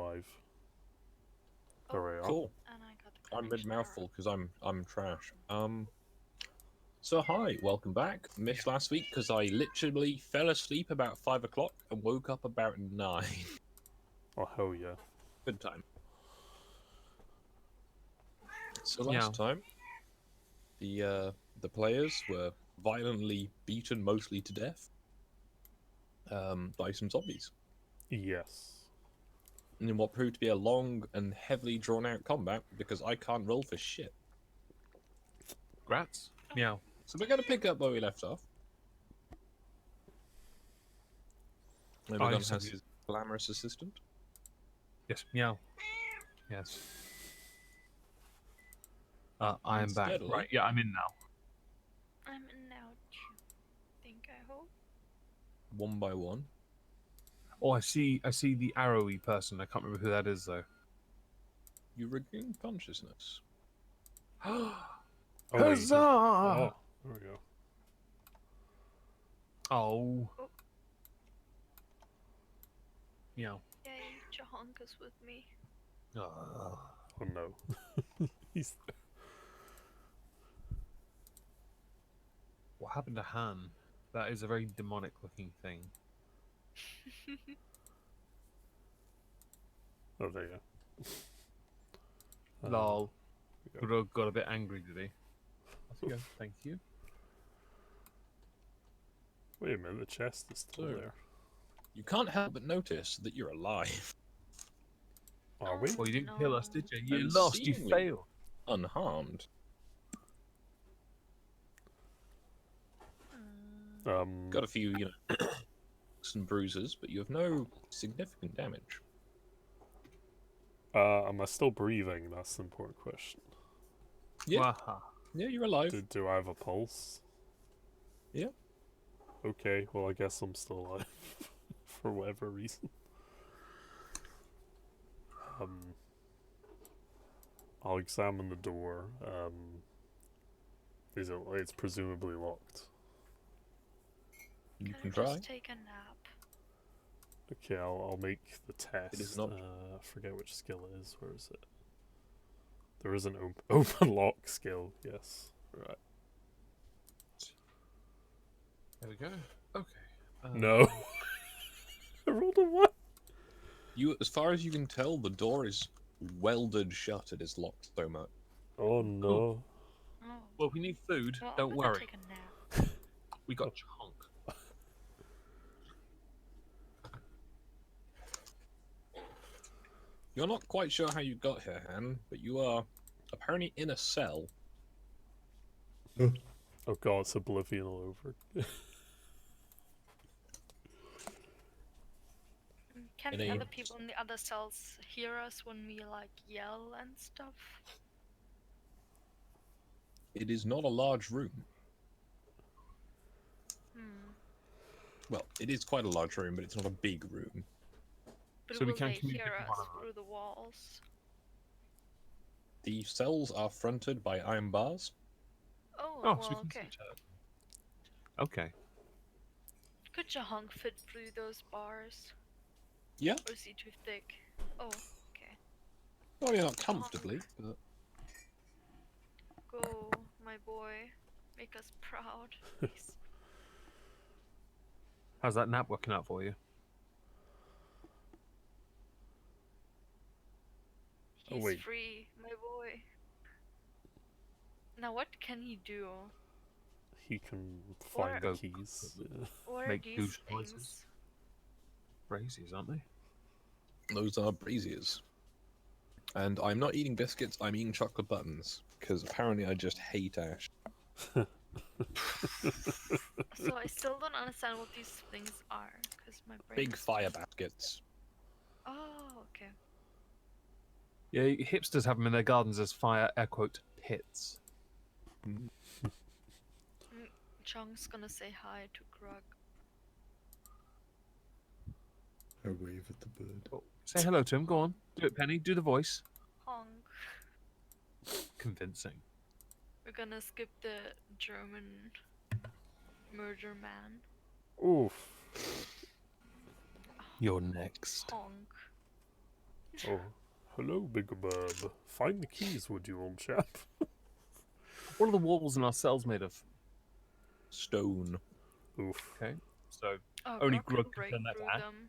live. There we are. Cool. And I got the I'm mid connection mouthful because I'm trash. So hi, welcome back. Missed last week because I literally fell asleep about 5 o'clock and woke up about 9. Oh hell yeah! Good time. So last time, the players were violently beaten, mostly to death, by some zombies. Yes. And in what proved to be a long and heavily drawn out combat because I can't roll for shit. Grats. Meow. So we're going to pick up where we left off. Everyone has his glamorous assistant. Yes, meow. Yes. I am back. Steadily. Right, yeah, I'm in now. I'm in now. I hope. One by one. Oh, I see the arrowy person. I can't remember who that is though. You regain consciousness. Oh, Huzzah! Oh, there we go. Oh. Meow. Yay, Jahonk is with me. Oh. Oh no. He's. What happened to Han? That is a very demonic looking thing. Oh, there you go. Lol. There we Got a bit angry, did he? Off you go. Thank you. Wait a minute, the chest is still So- there. You can't help but notice that you're alive, Are we? Well, you didn't kill us, did you? You And lost. You seemingly- failed. unharmed. Got a few, some bruises, but you have no significant damage. Am I still breathing? That's the important question. Yeah, Waha. yeah, you're alive. Do I have a pulse? Yeah. Okay, well I guess I'm still alive. For whatever reason. I'll examine the door. It's presumably locked. You Can can I try. just take a nap? Okay, I'll make the test. It is not- I forget which skill it is. Where is it? There is an open lock skill. Yes. Right. There we go. Okay. No. I rolled a 1. You, as far as you can tell, the door is welded shut. It is locked so much. Oh no. Oh. Well, if we need food, Well, don't I'm gonna worry. take a nap. We got chunk. You're not quite sure how you got here, Han, but you are apparently in a cell. Oh god, it's Oblivion all over. Can In the a- other people in the other cells hear us when we like yell and stuff? It is not a large room. Hmm. Well, it is quite a large room, but it's not a big room. But So we will can they communicate hear with us one another. through the walls? The cells are fronted by iron bars. Oh, Oh, so well, we can see okay. each other. Okay. Could Jahonk fit through those bars? Yeah. Or is he too thick? Oh, okay. Well, you're not comfortably, but Go, my boy. Make us proud. Please. How's that nap working out for you? Oh, He's wait. free, my boy. Now, what can he do? He can find Or- the keys. Yeah. What are Make these douche things? noises. Brazies, aren't they? those are braziers. And I'm not eating biscuits, I'm eating chocolate buttons. Because apparently I just hate Ash. So I still don't understand what these things are, because my brain. Big fire baskets. Oh, okay. Yeah, hipsters have them in their gardens as fire, air quote, pits. Chong's gonna say hi to Grug. I wave at the bird. Oh, say hello to him, go on. Do it, Penny, do the voice. Honk. Convincing. We're gonna skip the German murder man. Oof. You're next. Honk. Oh, hello, Big Bob. Find the keys, would you, old chap? What are the walls in our cells made of? Stone. Oof. Okay, so Oh, Only Grog can Grog can break turn that to through ash. them.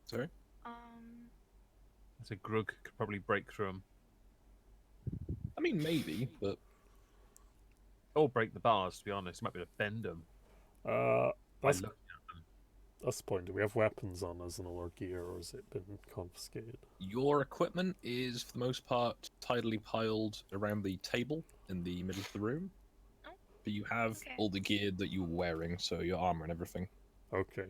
Sorry? I said Grug could probably break through them. I mean, maybe, but Or break the bars, to be honest. Might be able to bend them by That's looking. that's the point. Do we have weapons on us and all our gear, or has it been confiscated? your equipment is, for the most part, tidily piled around the table in the middle of the room. Oh, But you have okay. all the gear that you were wearing, so your armor and everything. Okay.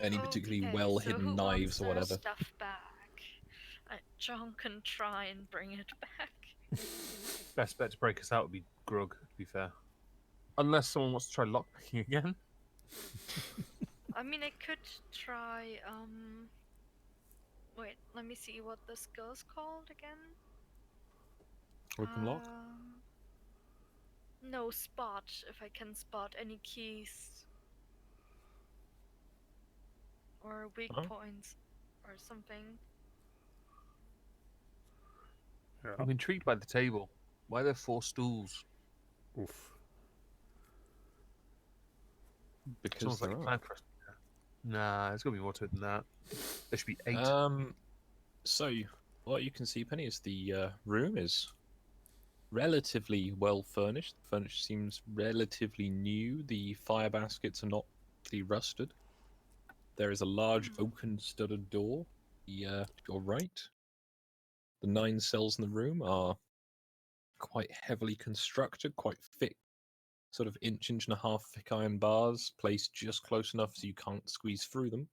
Any particularly Okay, well so hidden who knives wants or their whatever. stuff back? John can try and bring it back. Best bet to break us out would be Grug, to be fair. Unless someone wants to try lockpicking again. I mean, I could try, wait, let me see what the skill is called again. Open lock? No, spot, if I can spot any keys. Or weak Oh. points, or something. Yeah. I'm intrigued by the table. Why are there 4 stools? Oof. Because Someone's there like are. plan for us. Nah, there's gotta be more to it than that. There should be 8. So, what you can see, Penny, is the room is relatively well furnished. The furniture seems relatively new. The fire baskets are not really rusted. There is a large oaken studded door to your right. The 9 cells in the room are quite heavily constructed, quite thick, sort of inch and a half thick iron bars placed just close enough so you can't squeeze through them,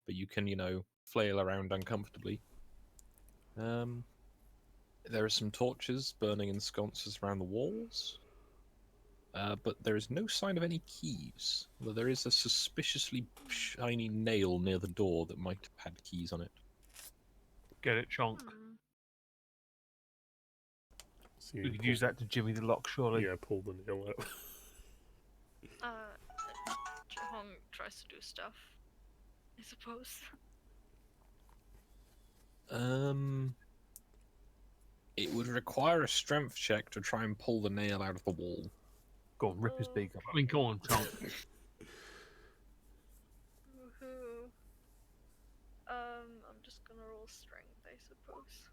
but you can, flail around uncomfortably. There are some torches burning in sconces around the walls, but there is no sign of any keys, although there is a suspiciously shiny nail near the door that might have had keys on it. Get it, Chonk. So We you could pull, use that to jimmy the lock, surely. yeah, pull the nail out. John tries to do stuff, I suppose. It would require a strength check to try and pull the nail out of the wall. Go on, rip his beak up. I mean, go on, Chonk. Woohoo. I'm just gonna roll strength, I suppose.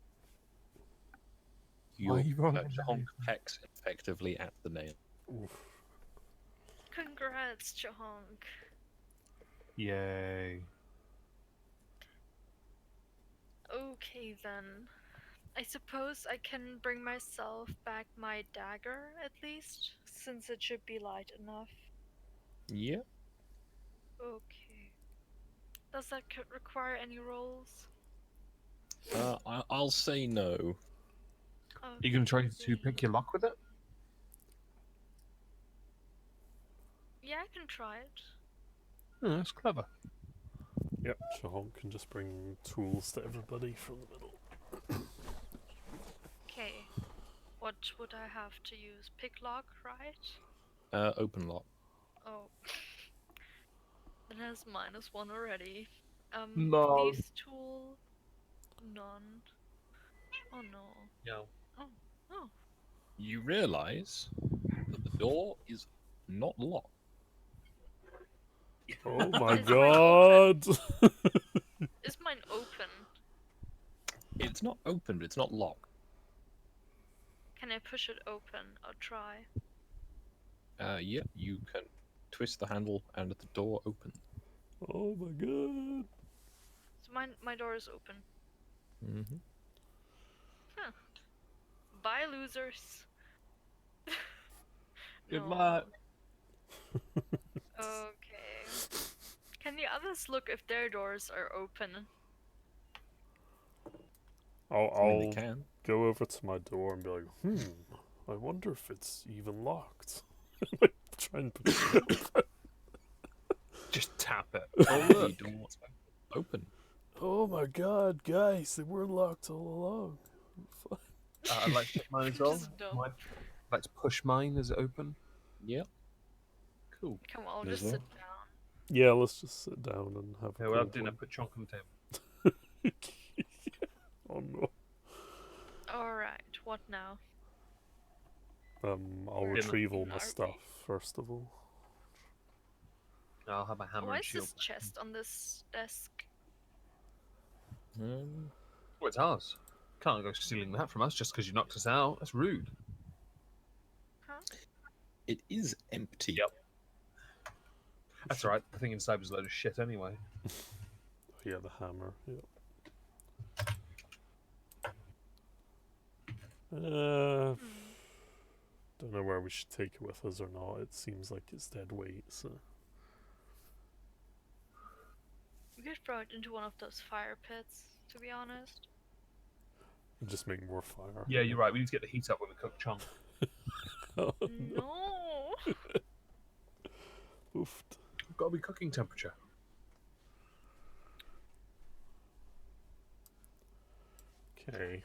Your you rolling on the honk nail? pecks effectively at the nail. Oof. Congrats, Jahonk. Yay. Okay then. I suppose I can bring myself back my dagger at least, since it should be light enough. Yeah. Okay. Does that require any rolls? I'll say no. You gonna try to pick your lock with it? Yeah, I can try it. Oh, that's clever. Yep, Shahon can just bring tools to everybody from the middle. Okay. What would I have to use? Pick lock, right? Open lock. Oh. It has -1 already. No. Thieves tool, none. Oh no. No. Oh. You realize that the door is not locked. Oh my Is mine god! Is mine open? It's not open, but it's not locked. Can I push it open? I'll try. Yeah, you can twist the handle and the door opens. Oh my god! So my door is open. Mm-hmm. Huh. Bye, losers. Good No. luck. Okay. Can the others look if their doors are open? I mean, I'll they can. go over to my door and be like, I wonder if it's even locked. Like, try and push it open. Just tap it. Oh, look. the door's open. Oh my god, guys, they were locked all along. I'd like to put mine as well. Just don't. I'd like to push mine as it open. Yep. Cool. Come on, I'll As just well. sit down. Yeah, let's just sit down and have Okay, a we'll have cold dinner. one. Put chunk on the table. Oh no. Alright, what now? I'll Where retrieve all are my we? stuff first of all. I'll have my hammer Why and is shield. this chest on this desk? Um, Oh, it's ours. Can't go stealing that from us just because you knocked us out. That's rude. Huh? it is empty. Yep. That's alright. The thing inside was a load of shit anyway. Yeah, the hammer. Yep. Hmm. Don't know where we should take it with us or not. It seems like it's dead weight, so. We could throw it into one of those fire pits, to be honest. Just make more fire. Yeah, you're right. We need to get the heat up when we cook chunk. Oh, No! Oofed. We've got to be cooking temperature. Okay.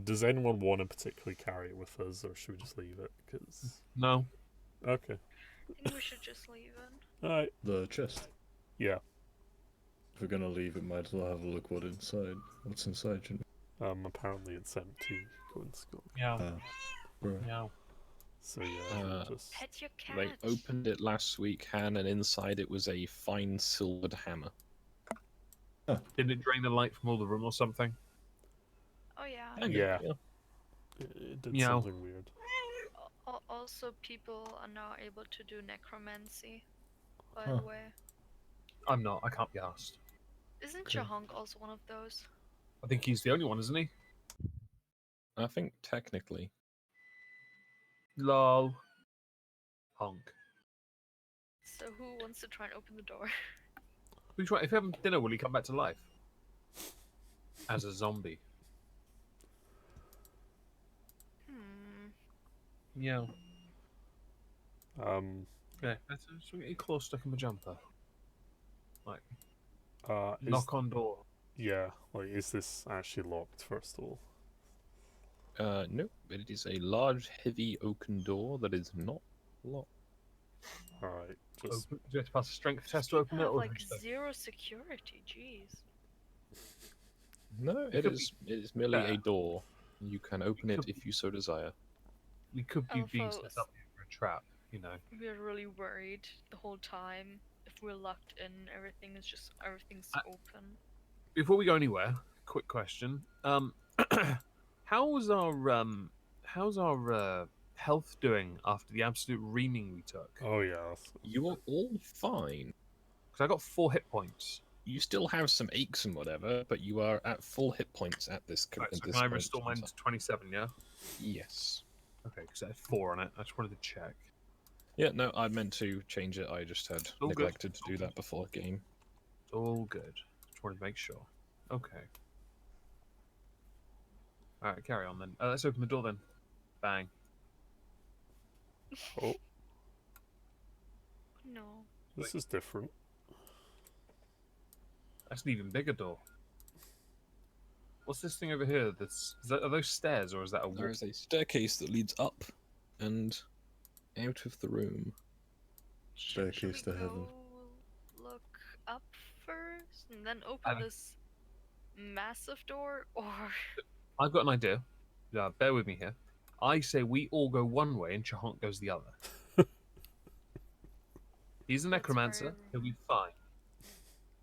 Does anyone want to particularly carry it with us, or should we just leave it? Cause... No. Okay. I think we should just leave it. Alright. The chest. Yeah. If we're gonna leave it, might as well have a look what's inside, shouldn't Apparently it's empty. Go and scope. Yeah. we? Right. Yeah. So yeah, we'll Uh, just. Pet your cat! They opened it last week, Han, and inside it was a fine silvered hammer. Didn't it drain the light from all the room or something? Oh yeah. Kinda, Yeah. It did Meow. something weird. Also, people are now able to do necromancy, by Huh. the way. I'm not. I can't be asked. Isn't Okay. Jahong also one of those? I think he's the only one, isn't he? I think technically. Lol. Honk. So who wants to try and open the door? Which one? If we have dinner, will he come back to life? As a zombie. Hmm. Yeah. Yeah. Should we get your claw stuck in my jumper? Like, Is, knock on door. yeah. Like, is this actually locked? First of all. No, but it is a large, heavy oaken door that is not locked. All right. Just. Do you have to pass a strength test to People open it? have Or like just- zero security. Jeez. No, It it could is merely Yeah. a door. You can open it could if you so desire. we could be being Alpha, set up for a trap, you know. We're really worried the whole time. If we're locked in, everything's open. Before we go anywhere, quick question. How's our health doing after the absolute reaming we took? Oh yeah. You are all fine. Because I got 4 hit points. You still have some aches and whatever, but you are at full hit points at this. Right, at so this can I point restore in mine time. to 27, yeah? Yes. Okay, because I had 4 on it. I just wanted to check. Yeah, no, I meant to change it. I just had All good. neglected to do that before game. It's all good. Just wanted to make sure. Okay. Alright, carry on then. Let's open the door then. Bang. Oh, No. this is different. That's an even bigger door. What's this thing over here? Are those stairs or is that a There wall? is a staircase that leads up and out of the room. Should Staircase we to heaven. go look up first and then open Have- this massive door, or I've got an idea. Bear with me here. I say we all go one way and Chahonk goes the other. He's a That's necromancer. very He'll be fine.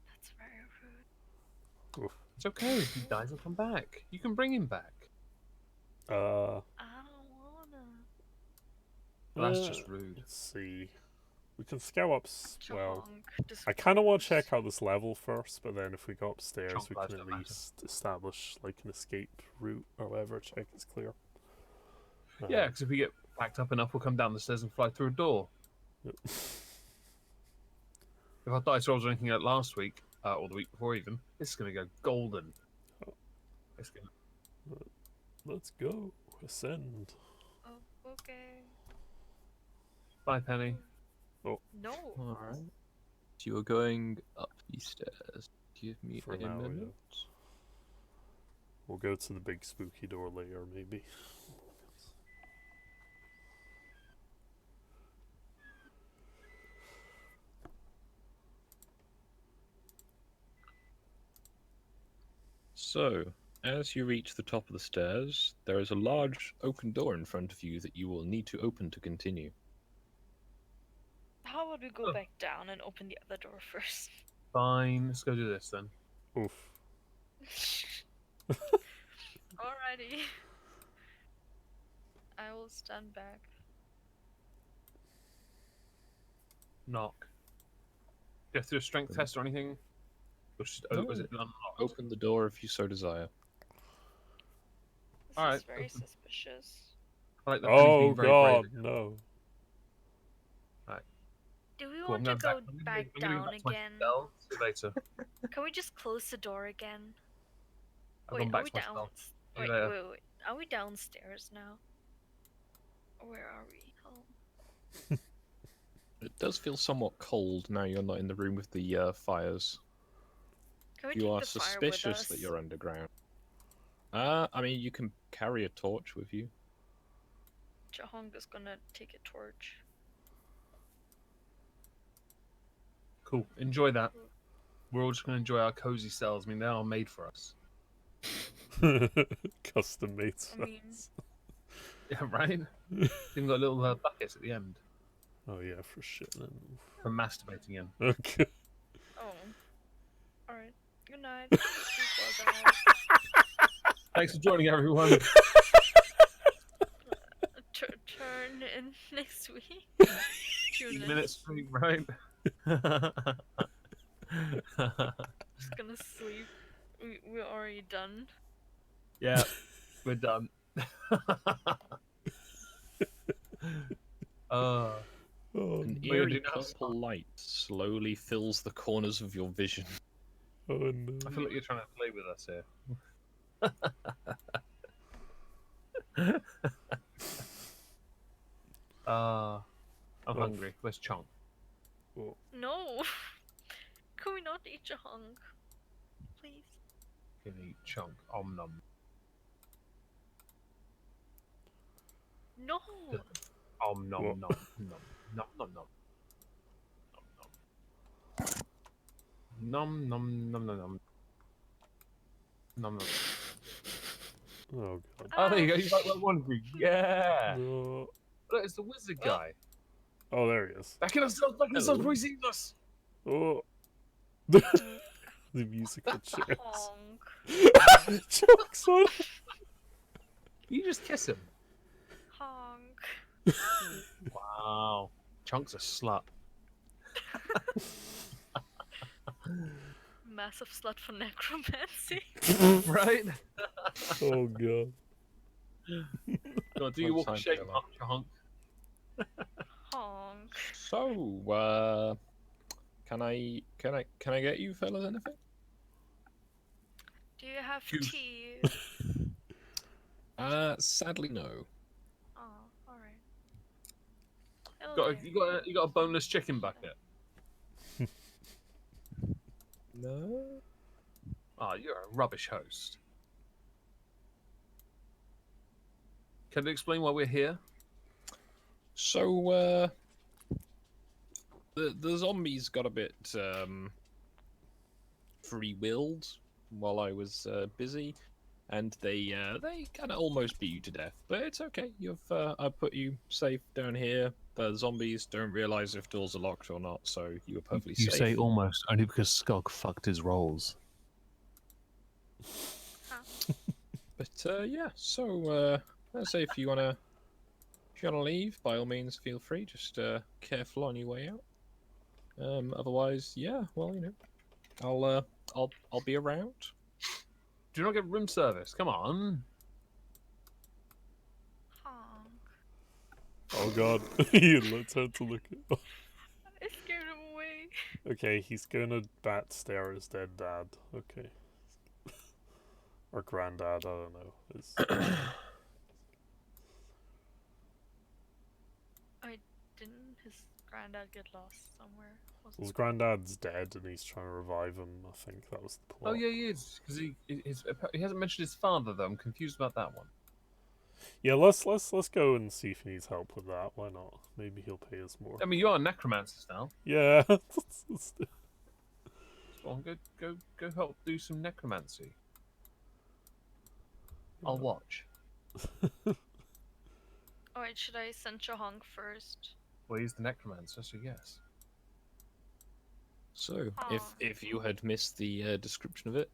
that's very rude. Oof. It's okay. If he dies, he'll come back. You can bring him back. I don't wanna. Well, that's just rude. Let's see. We can scale up. Well, Jahong, I kind of want to check out this level first, but then if we go upstairs, Chunk we lives can at don't matter. least establish like an escape route or whatever. Check it's clear. Yeah, because if we get packed up enough, we'll come down the stairs and fly through a door. Yep. If our dice rolls are anything like last week, or the week before even, it's going to go golden. Oh. It's gonna... Let's go. Ascend. Oh, okay. Bye, Penny. No. Alright. So you are going up these stairs. Give me For a now, yeah. minute. We'll go to the big spooky door later, maybe. So, as you reach the top of the stairs, there is a large oaken door in front of you that you will need to open to continue. How would we go back down and open the other door first? Fine, let's go do this then. Oof. Alrighty. I will stand back. Knock. Go through a strength test or anything? Or just, No. was it unlocked? Open the door if you so desire. This Alright, is very open. suspicious. I like that Penny's Oh being very god, brave. no. Do we Cool, want to I'm go going I'm back gonna go down back to my again? cell. See you later. Can we just close the door again? I've Wait, gone are back we to my down? cell. See Wait, you wait, later. wait. Are we downstairs now? Where are we? Oh. It does feel somewhat cold now you're not in the room with the fires. Can we You take are the fire with suspicious us? that you're underground. I mean, you can carry a torch with you. Jahong is gonna take a torch. Cool. Enjoy that. We're all just going to enjoy our cozy cells. I mean, they are made for us. Custom made I mean- cells. Yeah, right? Even got little buckets at the end Oh yeah, for shit then. for masturbating in. Okay. Oh. Alright. Good night. Sleep well, guys. Thanks for joining, everyone. Turn in next week. Tune Few in. minutes sleep, right? Just gonna sleep. We're already done. Yeah, we're done. Oh, An What are you eerie gonna do now? purple light slowly fills the corners of your vision. oh no. I feel like you're trying to play with us here. I'm Well, hungry. Where's Chong? No! Can we not eat Jahong? Please? Can eat Chong. Om nom. No! Om nom What? nom nom nom nom nom. Nom nom nom nom nom. Nom nom. Oh god. Oh, there you go. You like that one group. Yeah. No. Look, it's the wizard guy. Oh, there he is. Back in ourselves, back in ourselves, Hello. before he sees us. Oh. The musical chairs. Honk. Jokes on. You just kiss him. Honk. Wow. Chunk's a slut. Massive slut for necromancy. Right? Oh god. Go on, do you walk Time a to shake, go out. honk? Honk. So, can I get you fellas anything? Do you have Juice. tea? Sadly no. Oh, alright. You got a boneless chicken bucket. No. Oh, you're a rubbish host. Can you explain why we're here? So, the zombies got a bit free-willed while I was busy, and they kind of almost beat you to death. But it's okay. I put you safe down here. The zombies don't realize if doors are locked or not, so you were perfectly You safe. say almost only because Skog fucked his rolls. But yeah, so let's say if you wanna leave, by all means, feel free. Just careful on your way out. Otherwise, yeah, well, you know, I'll be around. Do you not get room service? Come on. Honk. Oh god. He turned to look at. I scared him away. Okay, he's gonna bat stare at his dead dad. Okay. Or granddad, I don't know. Didn't his granddad get lost somewhere? His granddad's dead and he's trying to revive him. I think that was the plot. Oh yeah, he is because he hasn't mentioned his father though. I'm confused about that one. Yeah, let's go and see if he needs help with that. Why not? Maybe he'll pay us more. I mean, you are necromancers now. Yeah. Go on, go help do some necromancy. I'll watch. Alright, should I send Chahong first? Well, he's the necromancer, so yes. So, Aw. if you had missed the description of it,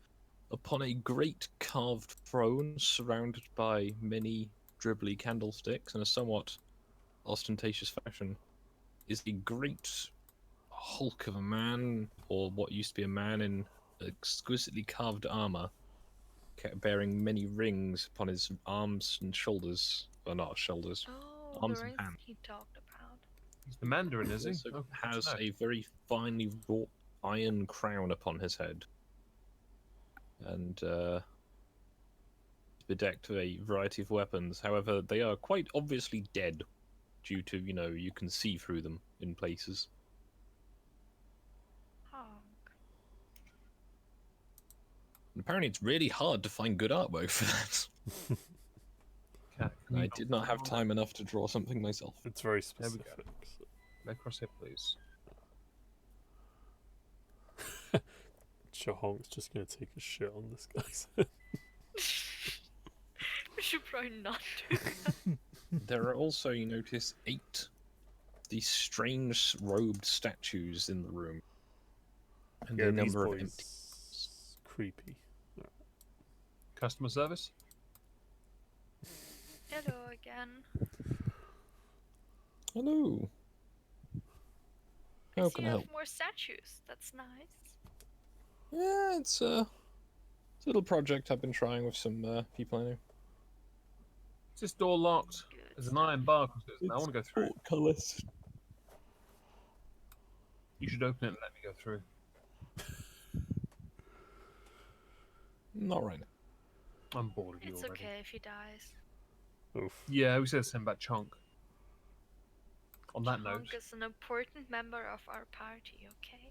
upon a great carved throne surrounded by many dribbly candlesticks in a somewhat ostentatious fashion is a great hulk of a man, or what used to be a man in exquisitely carved armor, bearing many rings upon his arms and shoulders, or not shoulders, Oh, arms the and rings hands. he talked about. He's the Mandarin, is He he? also Oh, good to has know. a very finely wrought iron crown upon his head, and bedecked with a variety of weapons. However, they are quite obviously dead, due to, you can see through them in places. Honk. And apparently, it's really hard to find good artwork for that. Cat, And I did not have time enough to draw something myself. It's very There we go. specific. So. Necros here, please. Chahong's just gonna take a shit on this guy's head. We should probably not do that. There are also, you notice, 8 these strange robed statues in the room. And Yeah, a these number of boys empty. creepy. Customer service? Hello again. Hello. I How see can you I have help? more statues. That's nice. Yeah, it's a little project I've been trying with some people I know. Is this door locked? Good There's an stuff. iron bar. I want to go through. Portcullis. You should open it and let me go through. Not right now. I'm bored of you It's already. okay if he dies. Oof. Yeah, we said send back Chunk. On that note, Honk is an important member of our party, okay?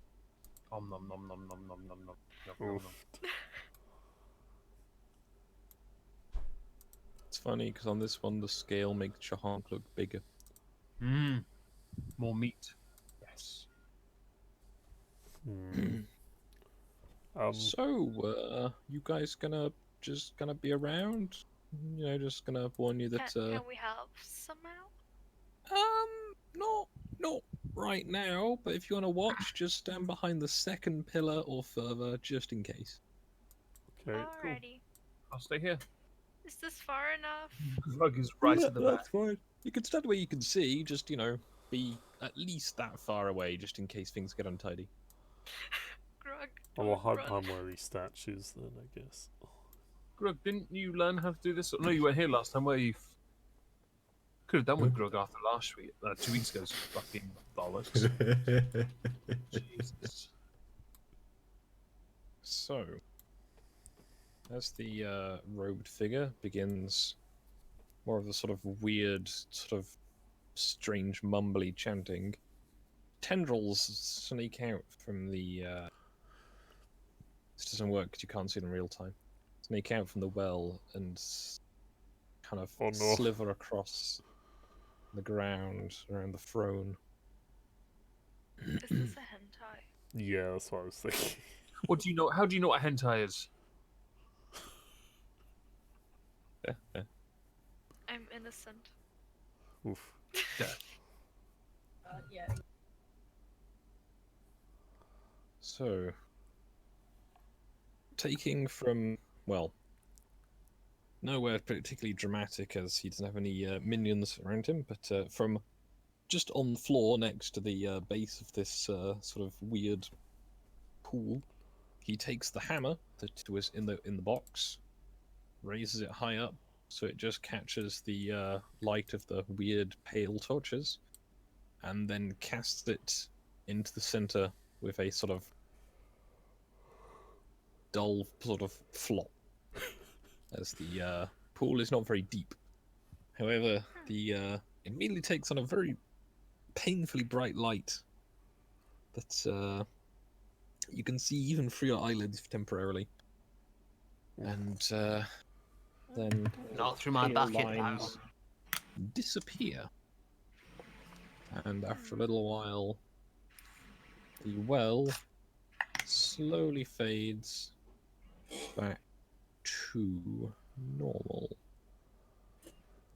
om nom nom nom nom nom nom nom nom nom Oof. nom. It's funny because on this one the scale makes Chahonk look bigger. Mmm. More meat. Yes. Hmm. So, you guys just gonna be around? Just gonna warn you that Can we help somehow? not right now. But if you wanna watch, just stand behind the second pillar or further, just in case. Okay. Alrighty. I'll stay here. Is this far enough? Rug is right at the back. That's fine. You can stand where you can see. Just be at least that far away, just in case things get untidy. Grug, I'll don't hide run. behind one of these statues then, I guess. Grug, didn't you learn how to do this? No, you weren't here last time, were you? Could have done with Grug after last week. 2 weeks ago's fucking bollocks. Jesus. So, as the robed figure begins more of the sort of weird, sort of strange, mumbly chanting, tendrils sneak out from the. This doesn't work because you can't see it in real time. Sneak out from the well and kind of Oh, no. sliver across the ground around the throne. Is this a hentai? Yeah, that's what I was thinking. What do you know? How do you know what hentai is? I'm innocent. Oof. Yeah. So, taking from, well, nowhere particularly dramatic as he doesn't have any minions around him, but from just on the floor next to the base of this sort of weird pool, he takes the hammer that was in the box, raises it high up so it just catches the light of the weird pale torches, and then casts it into the center with a sort of dull sort of flop, as the pool is not very deep. However, the immediately takes on a very painfully bright light that you can see even through your eyelids temporarily, and then Not through my pale bucket, lines disappear, and after a little while, the well slowly fades back to normal.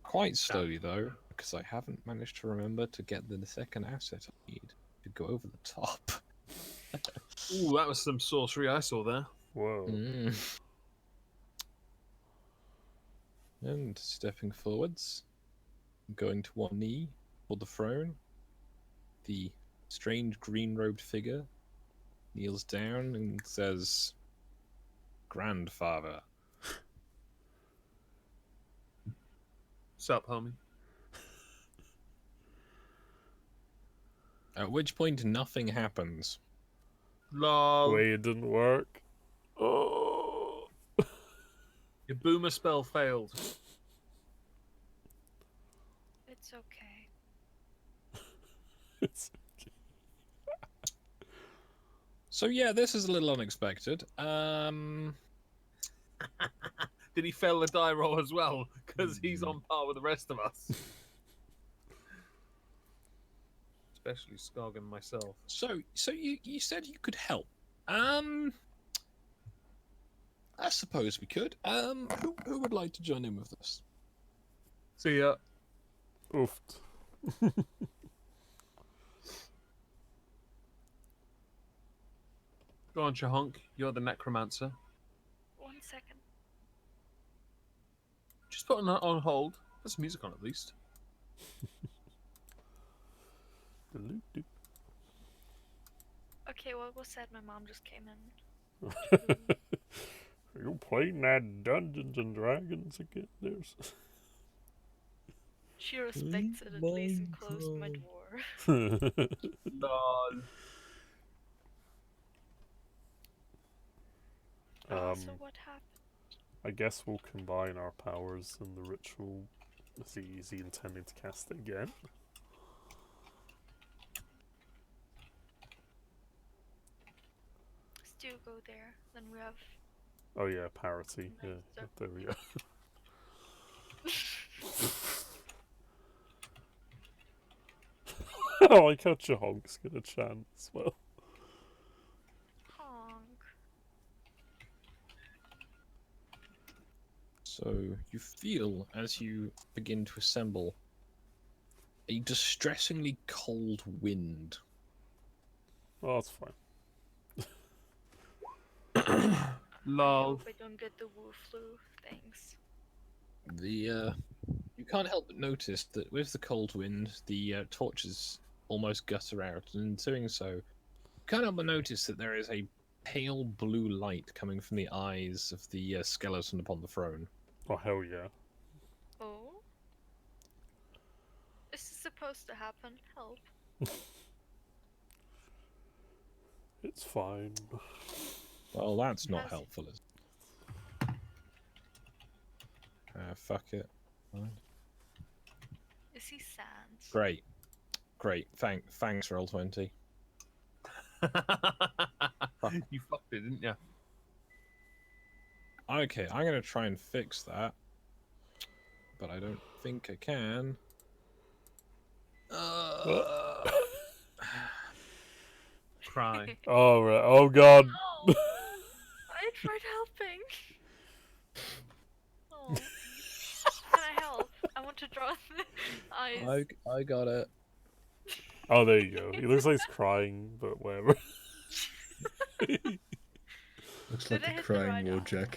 Quite slowly though, because I haven't managed to remember to get the second asset I need to go over the top. Ooh, that was some sorcery I saw there. Whoa. And stepping forwards, going to one knee for the throne. The strange green-robed figure kneels down and says, "Grandfather." Sup, homie? At which point nothing happens. Lol. Wait, it didn't work. Oh. Your boomer spell failed. It's okay. It's So yeah, this is a little unexpected. Did he fail the die roll as well? Because he's on par with the rest of us. Especially Skog and myself. So you said you could help. I suppose we could. Who would like to join in with this? See ya. oofed. Go on, Chahonk. You're the necromancer. 1 second. Just put on hold. Put some music on at least. Okay, what was said? My mom just came in. Are you playing that Dungeons and Dragons again? There's. She respects it at least and closed my door. Lol. So what happened? I guess we'll combine our powers in the ritual. Is he intending to cast it again? Still go there. Then we have. Oh yeah, parity. Nice, Yeah, sir. there we go. I like how Chahonk's gonna chant as well. Honk. So you feel as you begin to assemble a distressingly cold wind. Oh, that's fine. I Lol. hope I don't get the woo flu. Thanks. You can't help but notice that with the cold wind, the torches almost gutter out, and in doing so, you can't help but notice that there is a pale blue light coming from the eyes of the skeleton upon the throne. Oh hell yeah. Oh? Is this supposed to happen? Help. It's fine. Well, that's not Has- helpful, is it? Fuck it. Fine. Is he sad? Great. Thanks, Roll20. You fucked it, didn't you? Okay, I'm gonna try and fix that, but I don't think I can. Cry. Oh right. Oh god. Oh! I tried helping. Oh. Can I help? I want to draw the eyes. I got it. Oh, there you go. He looks like he's crying, but whatever. Looks Did like I a hit the crying right eye? Wojak.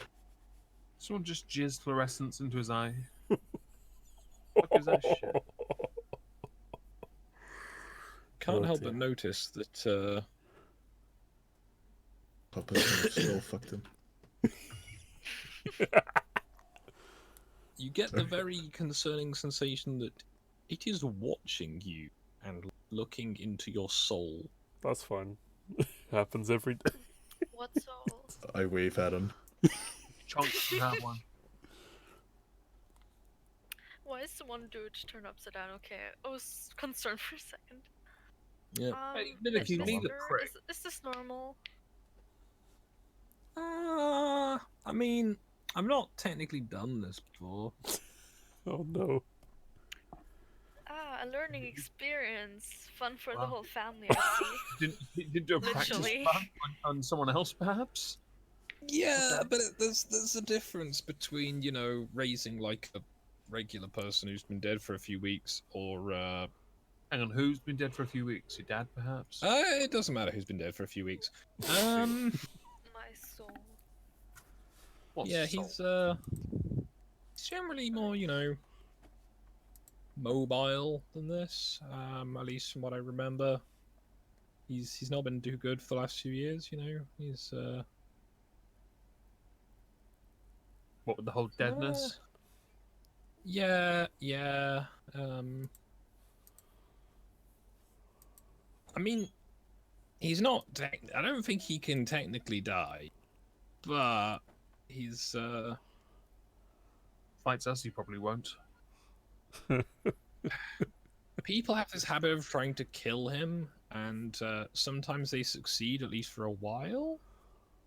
Someone just jizzed fluorescence into his eye. Fuck is that shit? Can't Oh, help dear. but notice that Papa still fucked him. you get the very concerning sensation that it is watching you and looking into your soul. That's fine. Happens every day. What soul? I wave at him. Chunk doesn't have one. Why is the one dude turned upside down? Okay, I was concerned for a second. Yeah. Hey, even if you Mr. need a Finger, prick. is this normal? I mean, I've not technically done this before. Oh no. Ah, a learning experience. Fun for the Wow. whole family, I see. Didn't do a practice Literally. run on someone else, perhaps? Yeah, Okay. but there's a difference between, you know, raising like a regular person who's been dead for a few weeks, or Hang on, who's been dead for a few weeks? Your dad, perhaps? it doesn't matter who's been dead for a few weeks. Um, My soul. What's yeah, soul? he's generally more, you know, mobile than this. At least from what I remember. He's not been too good for the last few years, you know. He's What with the whole deadness? yeah, yeah. Um, I mean, he's not. I don't think he can technically die, but he's. Fights us, he probably won't. People have this habit of trying to kill him, and sometimes they succeed, at least for a while.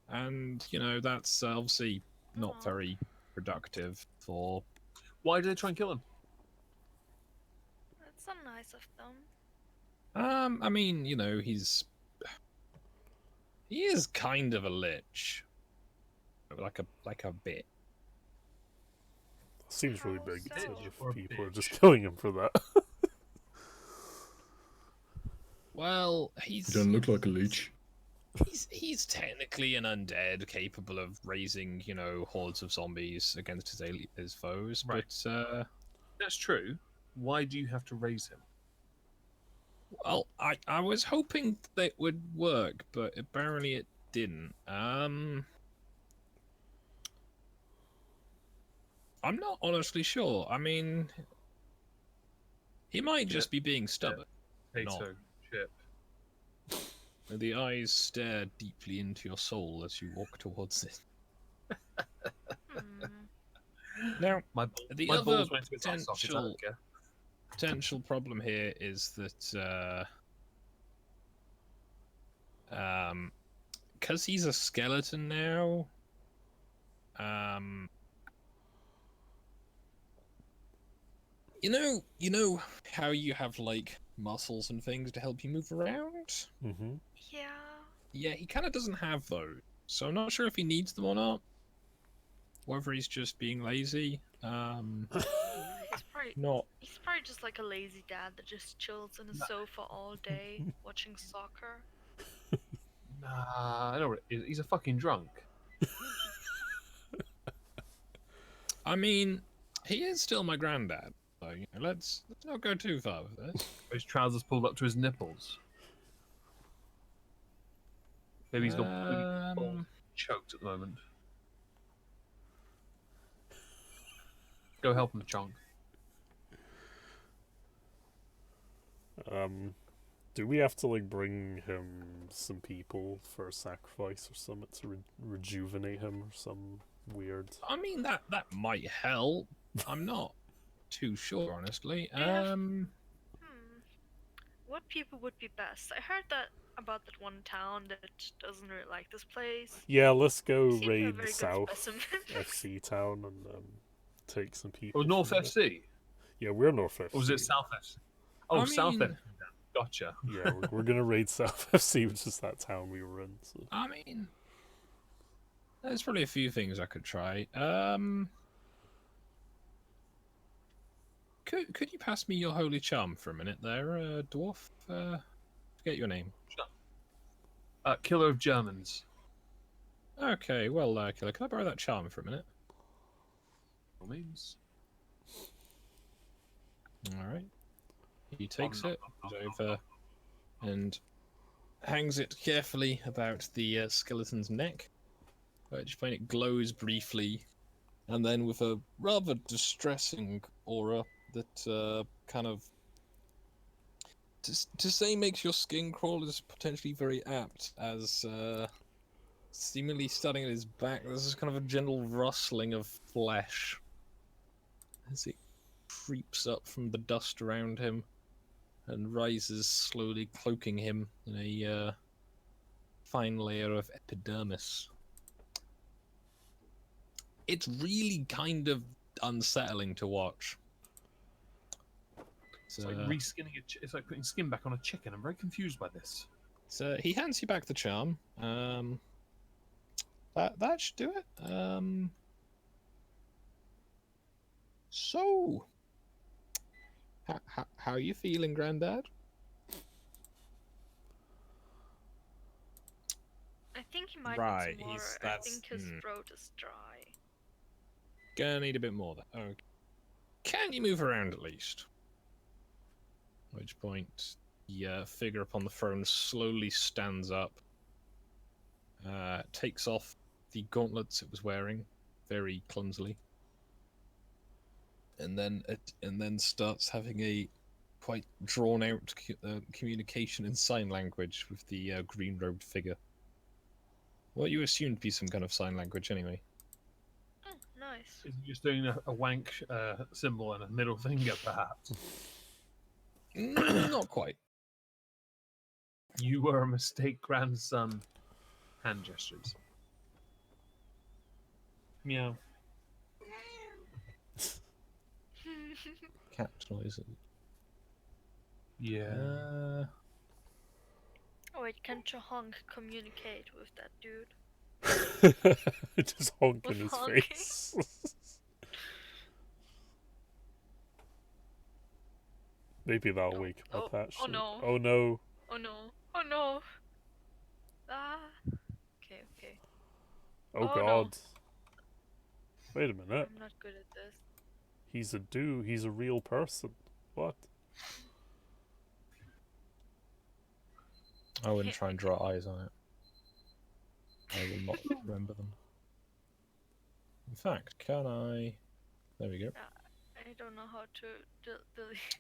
And you know that's obviously not Aw. very productive for. Why do they try and kill him? That's so nice of them. I mean, you know, he is kind of a lich, like a bit. Seems really How big so? if Or a people are just bitch. killing him for that. Well, You don't look like a leech. he's technically an undead capable of raising, you know, hordes of zombies against his foes, Right. but That's true. Why do you have to raise him? well, I was hoping that would work, but apparently it didn't. I'm not honestly sure. I mean, he might just be being stubborn. Potato chip. The eyes stare deeply into your soul as you walk towards it. Hmm. Now, My, the my other balls went to its eye sockets, I potential don't care. potential problem here is that because he's a skeleton now, you know how you have like muscles and things to help you move around. Mm-hmm. Yeah. Yeah, he kind of doesn't have those, so I'm not sure if he needs them or not. Whether he's just being lazy. Not. He's probably just like a lazy dad that just chills on his sofa all day watching soccer. Nah, I know what it is. He's a fucking drunk. I mean, he is still my granddad. So you know, let's not go too far with this. His trousers pulled up to his nipples. Maybe he's got balls choked at the moment. Go help him, Chong. Do we have to like bring him some people for a sacrifice or something to rejuvenate him or some weird? I mean, that might help. I'm not too sure, honestly. Yeah. What people would be best? I heard that about that one town that doesn't really like this place. Yeah, let's go Seems a raid very the good South specimen. FC town and take some people. Oh, North from there. FC? Yeah, we're North FC. Or was it South FC? Oh, I South mean- FC. Gotcha. Yeah, we're gonna raid South FC, which is that town we were in. So. I mean, there's probably a few things I could try. Could you pass me your holy charm for a minute there, dwarf? Forget your name. Killer of Germans. Okay, well, Killer, can I borrow that charm for a minute? By all means. All right. He takes it, goes over, and hangs it carefully about the skeleton's neck. At which point it glows briefly, and then with a rather distressing aura that kind of, to say makes your skin crawl is potentially very apt, as seemingly starting at his back, there's this kind of a gentle rustling of flesh as it creeps up from the dust around him and rises slowly, cloaking him in a fine layer of epidermis. It's really kind of unsettling to watch. It's like reskinning it's like putting skin back on a chicken. I'm very confused by this. So he hands you back the charm. that should do it. So, how are you feeling, Grandad? I think he might Right, need some water. he's- I that's- think his throat is dry. Gonna need a bit more. Okay. Can you move around at least? At which point, the figure upon the throne slowly stands up, takes off the gauntlets it was wearing, very clumsily, and then starts having a quite drawn out communication in sign language with the green robed figure. What you assumed to be some kind of sign language, anyway. Oh, nice. Is he just doing a wank symbol and a middle finger, perhaps? Not quite. You were a mistake, grandson. Hand gestures. Meow. Cat noises. Yeah. Oh wait, can Chahong communicate with that dude? Just honk in With his honking? face. Maybe that'll Oh, wake him up, oh actually. no. Oh no. Oh no. Oh no. Ah. Okay, okay. Oh, Oh, no. god. Wait a minute. I'm not good at this. He's a dude. He's a real person. What? I wouldn't try and draw eyes on it. I will not remember them. In fact, can I... There we go. I don't know how to delete.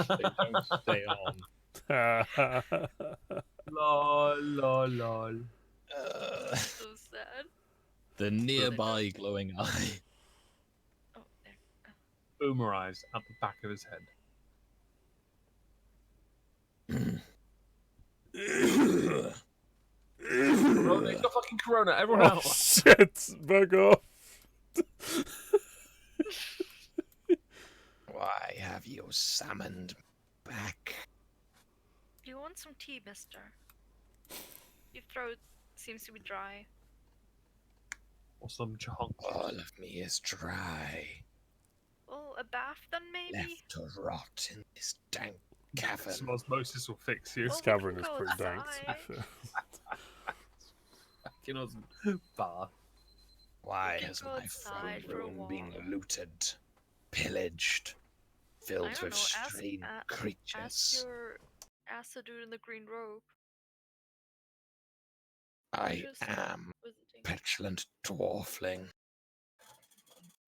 They don't stay on. Lol, lol, lol. So sad. The nearby glowing eye. Oh, there. Boomer eyes at the back of his head. Corona, he's got fucking corona. Everyone Oh else. shit! Back off! Why have you summoned back? Do you want some tea, mister? Your throat seems to be dry. Or some chunk. All of me is dry, Well, a bath then maybe? left to rot in this dank cavern. Some osmosis will fix you. Oh, This we cavern can is go pretty dank, to be outside. fair. You know, bath. Why can has go my outside throne for a room been walk. looted, pillaged, filled don't with know, ask- strange Ask creatures? ask the dude in the green robe. I Just am visiting. petulant dwarfling.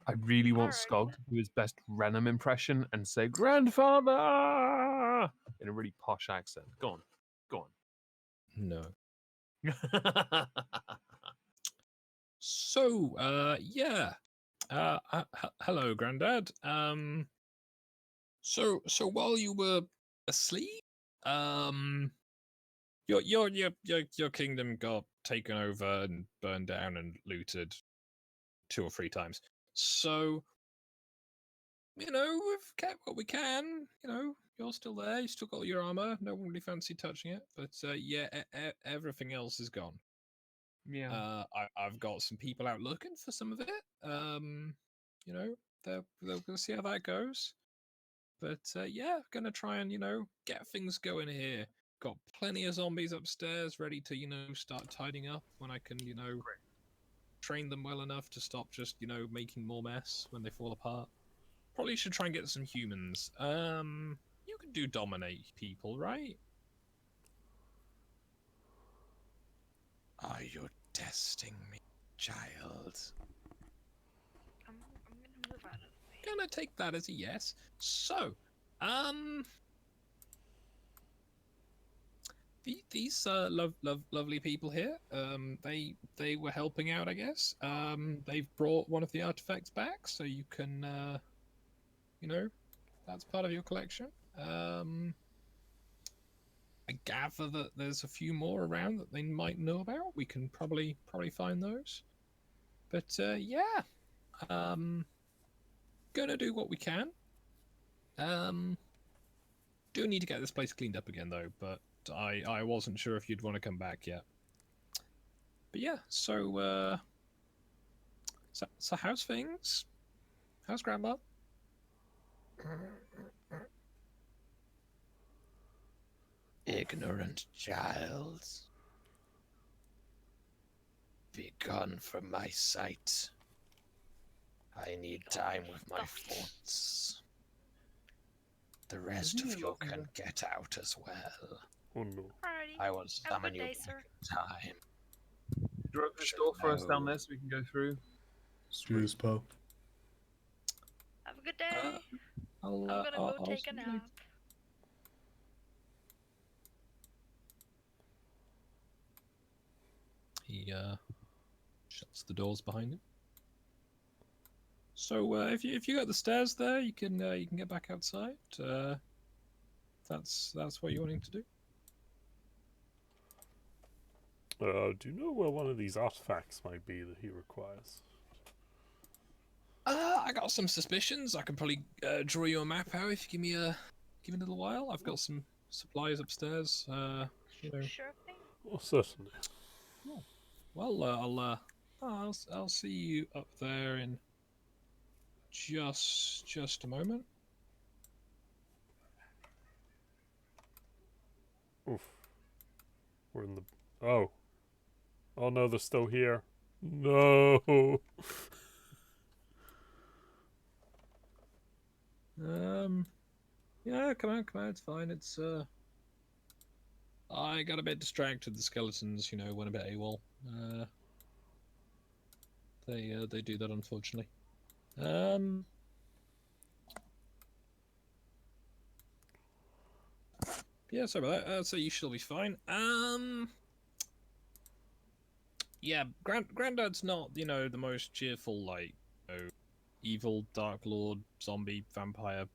I really want Alright. Skog to do his best Renham impression and say "grandfather" in a really posh accent. Go on, go No. on. So, yeah. Hello, Grandad. So while you were asleep, your kingdom got taken over and burned down and looted 2 or 3 times. So, we've kept what we can. You're still there. You still got your armor. No one really fancy touching it. But yeah, everything else is gone. Yeah. I've got some people out looking for some of it. They'll go see how that goes. But yeah, gonna try and get things going here. Got plenty of zombies upstairs ready to start tidying up when I can train them well enough to stop just making more mess when they fall apart. Probably should try and get some humans. You can do dominate people, right? Are you testing me, child? I'm gonna move out of the way. Gonna take that as a yes. So, these lovely people here, they were helping out, I guess. They've brought one of the artifacts back, so you can, that's part of your collection. I gather that there's a few more around that they might know about. We can probably find those. But yeah, gonna do what we can. Do need to get this place cleaned up again though, but I wasn't sure if you'd want to come back yet. yeah, so how's things? How's Grandma? Ignorant child. Be gone from my sight. I need time with my thoughts. The rest of you can get out as well. Oh no. Alrighty. I will Have a summon good you day, back sir. in time. Do you open this door for us down there so we can go through? Cheers, pal. Have a good day. I'll I'm gonna go I'll take a see you later. nap. He shuts the doors behind him. So if you got the stairs there, you can get back outside. That's what you're wanting to do. Do you know where one of these artifacts might be that he requires? I got some suspicions. I can probably draw you a map out if you give me a little while. I've got some supplies upstairs. You know. Sure thing. Oh, certainly. Well, I'll see you up there in just a moment. Oof. We're in the... Oh. Oh no, they're still here. No! Yeah, come on, it's fine. It's I got a bit distracted. The skeletons, went a bit AWOL. They do that, unfortunately. Yeah, sorry about that. So you shall be fine. Yeah, Granddad's not, the most cheerful, like, evil, Dark Lord, zombie, vampire,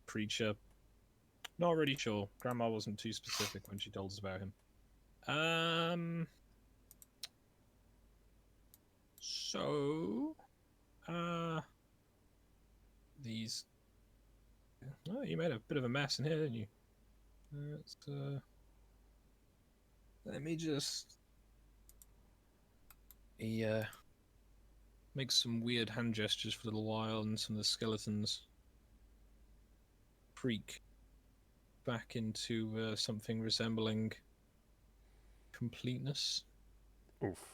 creature. Not really sure. Grandma wasn't too specific when she told us about him. So, these. Oh, you made a bit of a mess in here, didn't you? Let me just. He makes some weird hand gestures for a little while, and some of the skeletons creak back into something resembling completeness. Oof.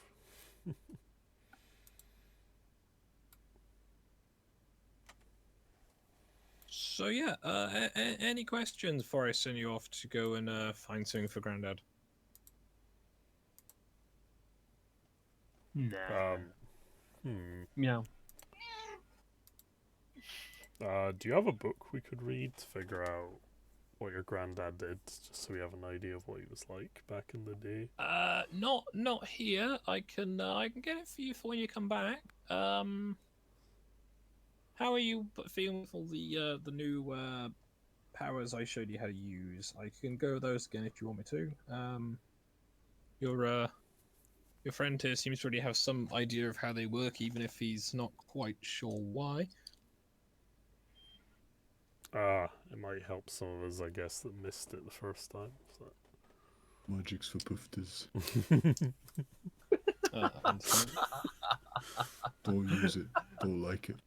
So yeah, any questions before I send you off to go and find something for Grandad? Nah. Meow. Meow. Do you have a book we could read to figure out what your granddad did, just so we have an idea of what he was like back in the day? Not here. I can get it for you for when you come back. How are you feeling with all the new powers I showed you how to use? I can go over those again if you want me to. Your friend here seems to already have some idea of how they work, even if he's not quite sure why. It might help some of us, I guess, that missed it the first time. So. Magic's for poofters. Don't use it. Don't like it.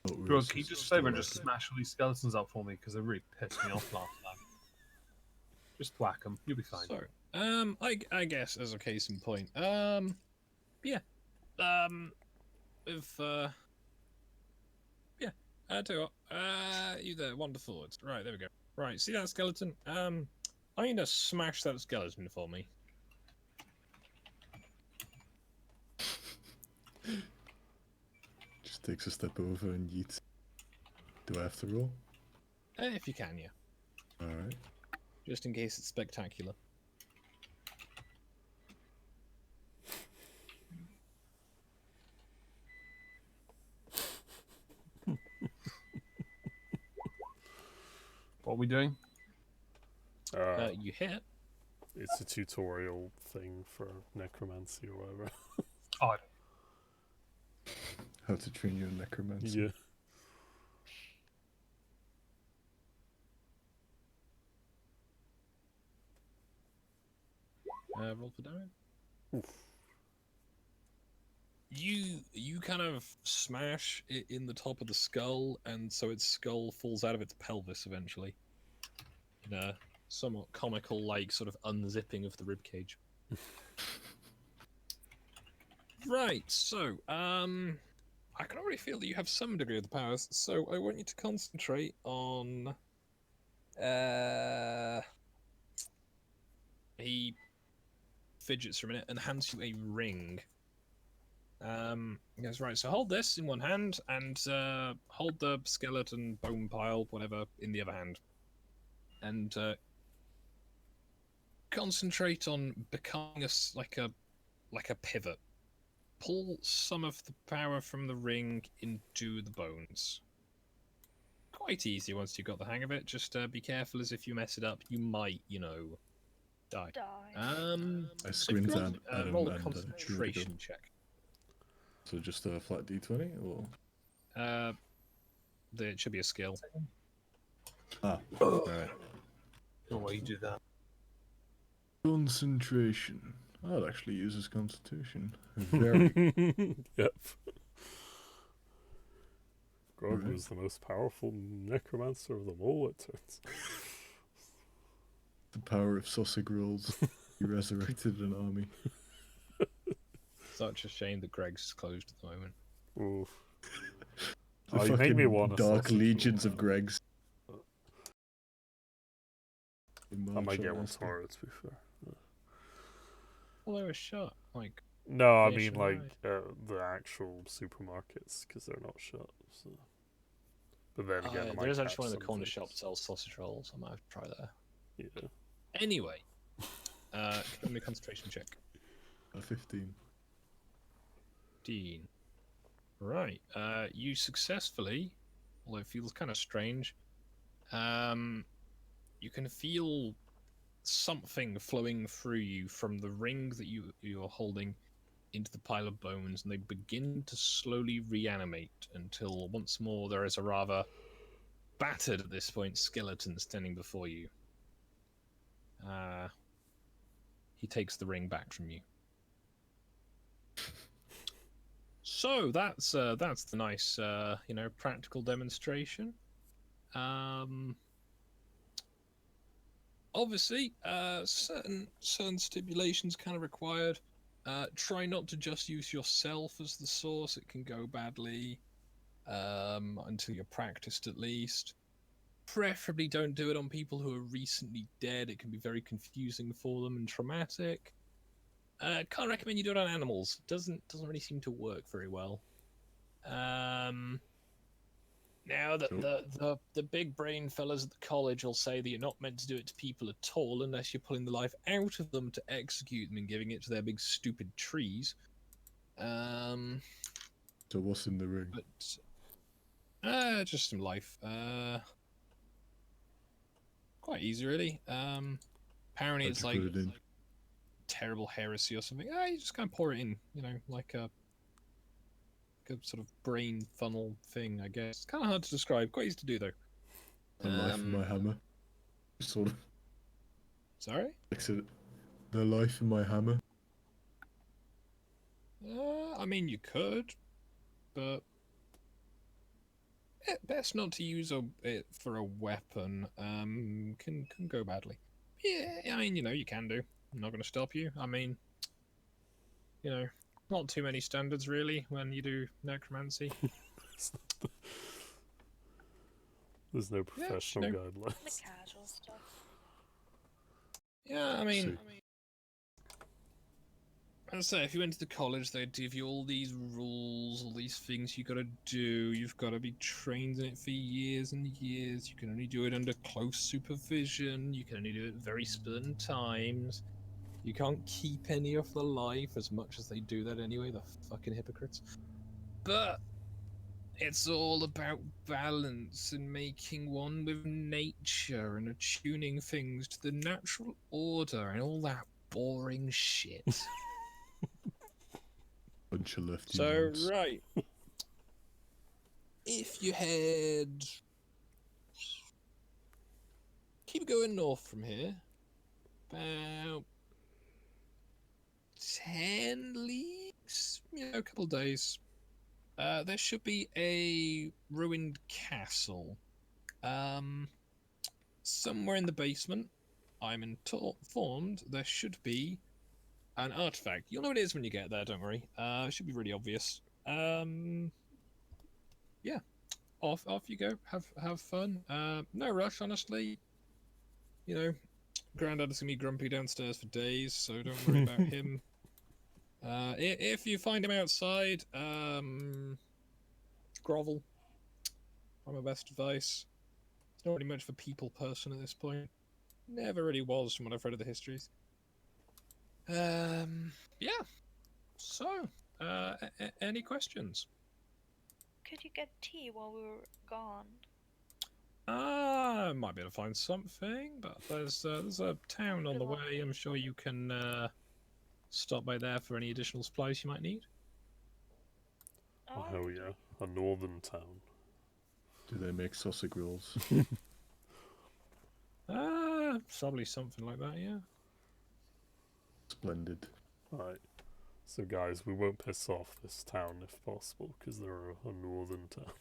Not Bro, racist, can you just don't favour and like just it. smash all these skeletons up for me? Because they really pissed me off last time. Just whack them. You'll be fine. So, I guess as a case in point, yeah, if yeah, I tell you what, you there, wonderful. It's right there we go. Right, see that skeleton? I need to smash that skeleton for me. Just takes a step over and yeets. Do I have to roll? If you can, yeah. Alright. Just in case it's spectacular. What are we doing? You hit. It's a tutorial thing for necromancy or whatever. Oh, How to train your necromancer. Yeah. Roll for damage. Oof. You kind of smash it in the top of the skull, and so its skull falls out of its pelvis eventually. In a somewhat comical, like, sort of unzipping of the ribcage. Right, so, I can already feel that you have some degree of the powers, so I want you to concentrate on, he fidgets for a minute and hands you a ring. He goes, right, so hold this in one hand, and, hold the skeleton, bone pile, whatever, in the other hand. And, concentrate on becoming like a pivot. Pull some of the power from the ring into the bones. Quite easy once you've got the hang of it. Just be careful, as if you mess it up, you might, die. Die. I So if you squint roll, at Adam roll a and concentration check. So just a flat d20 or? It should be a skill. Ah, alright. No way you do that. Concentration. Oh, it actually uses Constitution. Very. Yep. Grog Right. was the most powerful necromancer of them all, it turns. The power of sausage rolls. He resurrected an army. Such a shame that Greg's closed at the moment. Oof. The Oh, you make me fucking want a dark sausage legions roll of now. Greg's. I might get one tomorrow, to be fair. Well, they were shut. Like, No, I mean, nationwide. the actual supermarkets, because they're not shut. So. But then again, I might there is catch actually one in the corner something. shop that sells sausage rolls. I might have to try there. Yeah. Anyway, give me a concentration check. 15. Dean. Right. You successfully, although it feels kind of strange, you can feel something flowing through you from the ring that you're holding into the pile of bones, and they begin to slowly reanimate until once more there is a rather battered at this point skeleton standing before you. He takes the ring back from you. So that's the nice practical demonstration. Obviously, certain stipulations kind of required. Try not to just use yourself as the source; it can go badly. Until you're practiced, at least. Preferably don't do it on people who are recently dead. It can be very confusing for them and traumatic. Can't recommend you do it on animals. Doesn't really seem to work very well. Now the big brain fellas at the college will say that you're not meant to do it to people at all unless you're pulling the life out of them to execute them and giving it to their big stupid trees. So what's in the ring? But just some life. Quite easy, really. Apparently How'd it's you like put it in? terrible heresy or something. You just kind of pour it in, like a sort of brain funnel thing, I guess. It's kind of hard to describe. Quite easy to do, though. The life of my hammer. Sort of. Sorry? The life of my hammer. I mean, you could, but best not to use it for a weapon. Can go badly. Yeah, I mean, you can do. I'm not going to stop you. I mean, not too many standards, really, when you do necromancy. There's no professional guidelines. The casual stuff. Yeah, I mean, See. as I say, if you went to the college, they'd give you all these rules, all these things you gotta do. You've got to be trained in it for years and years. You can only do it under close supervision. You can only do it at very certain times. You can't keep any of the life, as much as they do that anyway, the fucking hypocrites. But it's all about balance and making one with nature and attuning things to the natural order and all that boring shit. Bunch of lefty So, nods. right. If you head... Keep going north from here. About 10 leagues, a couple of days. There should be a ruined castle. Somewhere in the basement, I'm informed there should be an artifact. You'll know what it is when you get there, don't worry. It should be really obvious. Yeah. Off you go. Have fun. No rush, honestly. Grandad's gonna be grumpy downstairs for days, so don't worry about him. If you find him outside, grovel. My best advice. It's not really much of a people person at this point. Never really was from what I've read of the histories. Yeah. So, any questions? Could you get tea while we were gone? Might be able to find something, but there's a town on the way. I'm sure you can stop by there for any additional supplies you might need. Oh, hell yeah. A northern town. Do they make sausage rolls? Probably something like that, yeah. Splendid. Right. So guys, we won't piss off this town if possible, because they're a northern town.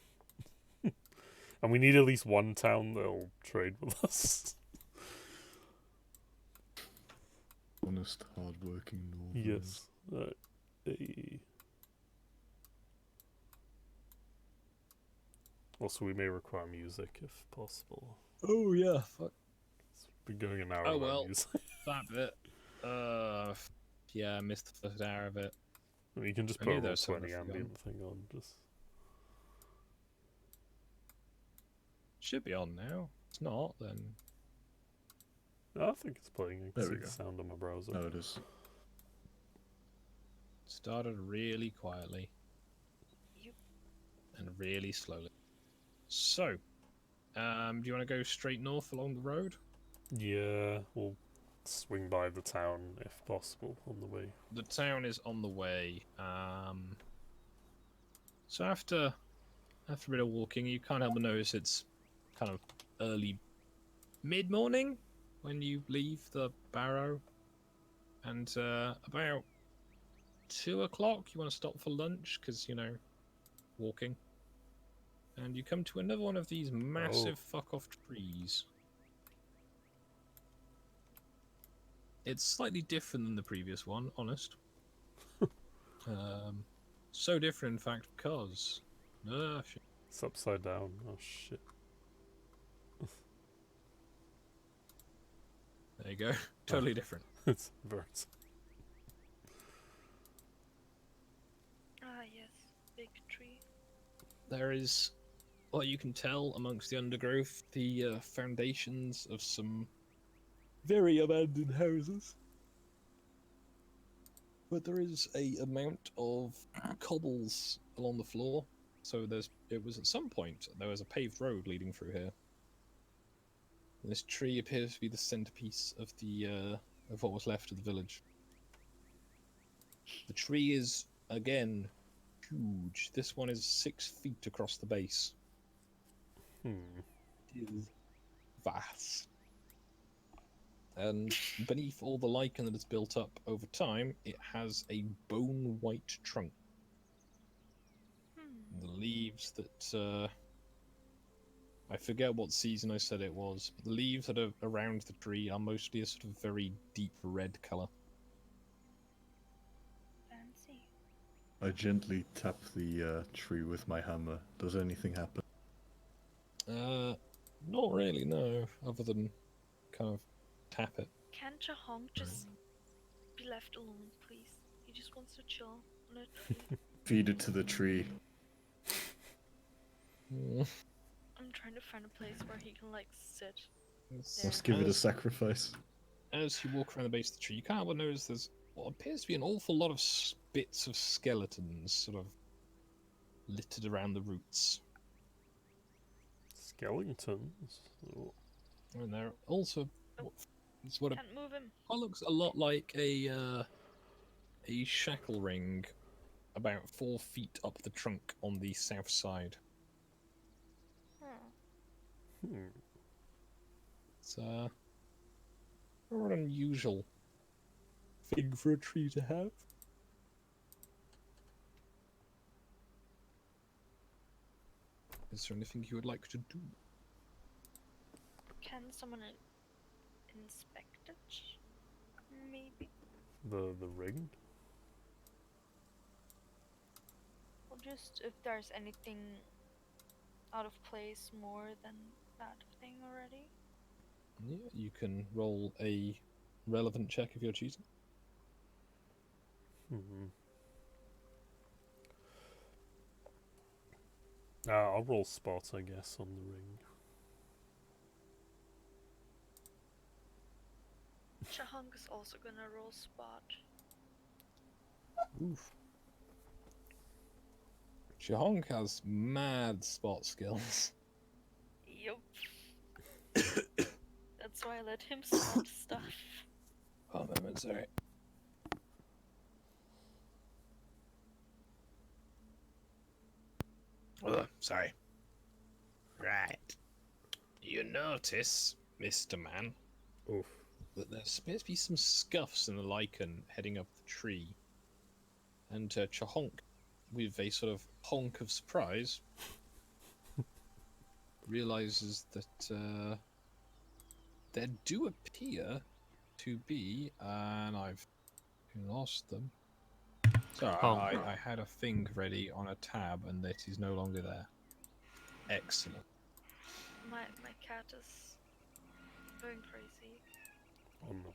And we need at least one town that'll trade with us. Honest, hard-working Northerners. Yes. Also, we may require music if possible. Oh, yeah, fuck. We're going an hour Oh, without well. music. That bit. Yeah, I missed the first hour of it. I mean, you can just I put knew a there roll was something 20 I'd ambient thing on. Just Should be on now. If it's not, then... I think it's playing. I can There see we the go. sound on my browser. No, it is. Started really quietly. Yep. And really slowly. So, do you want to go straight north along the road? Yeah, we'll swing by the town if possible on the way. The town is on the way. So after a bit of walking, you can't help but notice it's kind of early mid-morning when you leave the barrow. And about 2 o'clock, you want to stop for lunch because, walking. And you come to another one of these massive fuck-off trees. It's slightly different than the previous one, honest. So different, in fact, because... shit. It's upside down. Oh shit. There you go. Totally different. It's burnt. Ah, yes. Big tree. There is, what you can tell amongst the undergrowth, the foundations of some very abandoned houses. But there is a amount of cobbles along the floor. So it was at some point, there was a paved road leading through here. And this tree appears to be the centerpiece of of what was left of the village. The tree is, again, huge. This one is 6 feet across the base. It is vast. And beneath all the lichen that has built up over time, it has a bone-white trunk. The leaves that, I forget what season I said it was. The leaves that are around the tree are mostly a sort of very deep red colour. Fancy. I gently tap the tree with my hammer. Does anything happen? Not really, no. Other than kind of tap it. Can't Jahong just be left alone, please? He just wants to chill on a tree. Feed it to the tree. I'm trying to find a place where he can, like, sit. Let's give it a sacrifice. As you walk around the base of the tree, you can't help but notice there's what appears to be an awful lot of bits of skeletons sort of littered around the roots. Skeletons? Oh. And there are also it's what, Can't move him. what looks a lot like a shackle ring about 4 feet up the trunk on the south side. It's rather unusual thing for a tree to have. Is there anything you would like to do? Can someone inspect it? Maybe. The ring? Or just if there's anything out of place more than that thing already. Yeah, you can roll a relevant check if you're choosing. Hmm. I'll roll spot, I guess, on the ring. Chahunk is also gonna roll spot. Oof. Chahong has mad spot skills. Yup. That's why I let him spot stuff. Oh, moment, sorry. Oh, sorry. Right. You notice, Mr. Man, Oof. That there appears to be some scuffs in the lichen heading up the tree. And Chahonk, with a sort of honk of surprise, realizes that there do appear to be, and I've lost them. Sorry, Oh. I had a thing ready on a tab, and it is no longer there. Excellent. My cat is going crazy. Oh no.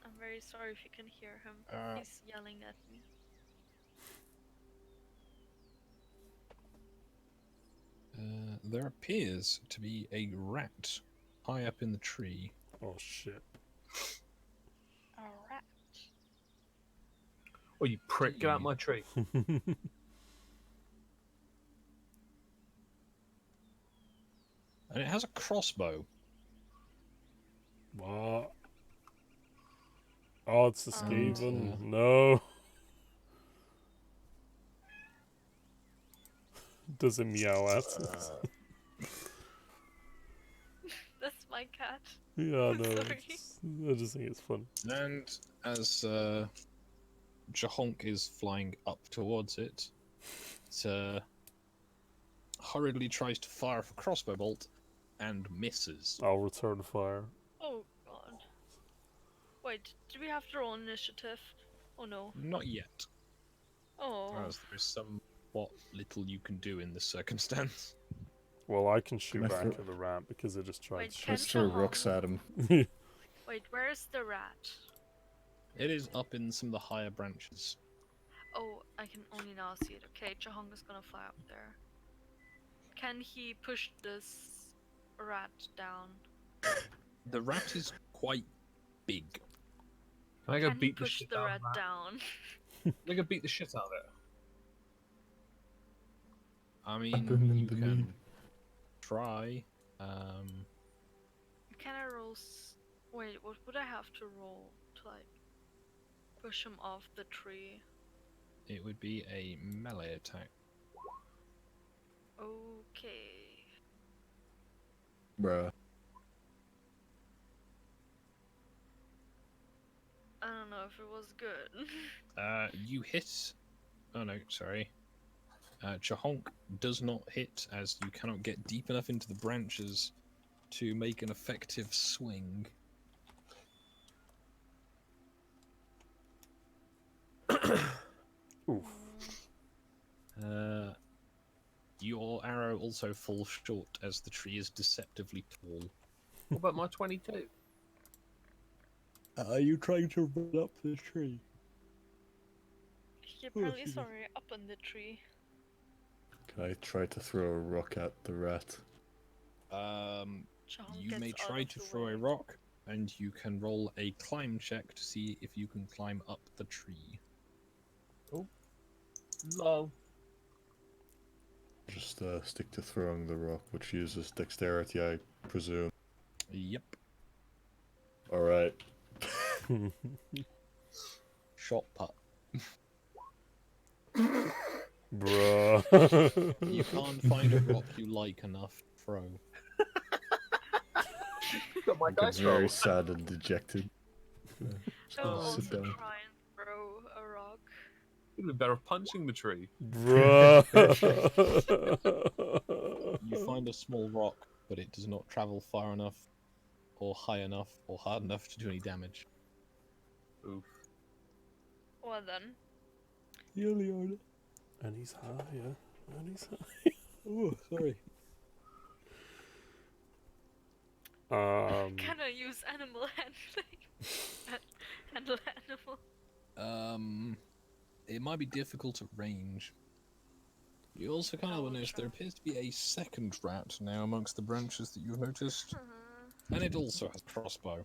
I'm very sorry if you can hear him. He's yelling at me. There appears to be a rat high up in the tree. Oh shit. A rat. Oh, you prick! Get out my tree. And it has a crossbow. What? Oh, it's a And, Skaven. No. Does it meow at us? That's my cat. Yeah, no. Sorry. I just think it's fun. And as Jahonk is flying up towards it, it hurriedly tries to fire a crossbow bolt and misses. I'll return fire. Oh god. Wait, do we have to roll initiative? Oh no. Not yet, Oh. as there is somewhat little you can do in this circumstance. Well, I can shoot Can I back throw- at the rat because it just tried Wait, to can Let's throw Chahong- rocks at him. Wait, where is the rat? It is up in some of the higher branches. Oh, I can only now see it. Okay, Chahong is gonna fly up there. Can he push this rat down? The rat is quite big. Can I go Can he beat the push shit the out rat of that? down? Can I go beat the shit out of it? I Up mean, in you the can knee. try. Can I roll? Wait, what would I have to roll to like push him off the tree? It would be a melee attack. Okay. Bruh. I don't know if it was good. You hit. Oh no, sorry. Chahonk does not hit, as you cannot get deep enough into the branches to make an effective swing. Oof. Your arrow also falls short, as the tree is deceptively tall. What about my 22? Are you trying to run up the tree? He apparently is already up in the tree. Can I try to throw a rock at the rat? Chahong You gets may out try of to the throw way. a rock, and you can roll a climb check to see if you can climb up the tree. Lol. Just stick to throwing the rock, which uses dexterity, I presume. Yep. Alright. Shot put. Bruh. You can't find a rock you like enough to throw. Got my I'm getting dice very roll. sad and dejected. I will Oh, also sit down. try and throw a rock. You'd be better off punching the tree. Bruh. You find a small rock, but it does not travel far enough, or high enough, or hard enough to do any damage. Oof. Well then, And he's higher. And he's Oh, sorry. high. can I use animal handling? Handle animal. It might be difficult at range. You also kind I of will notice there try. appears to be a second rat now amongst the branches that you've noticed, Uh-huh. and it also has crossbow.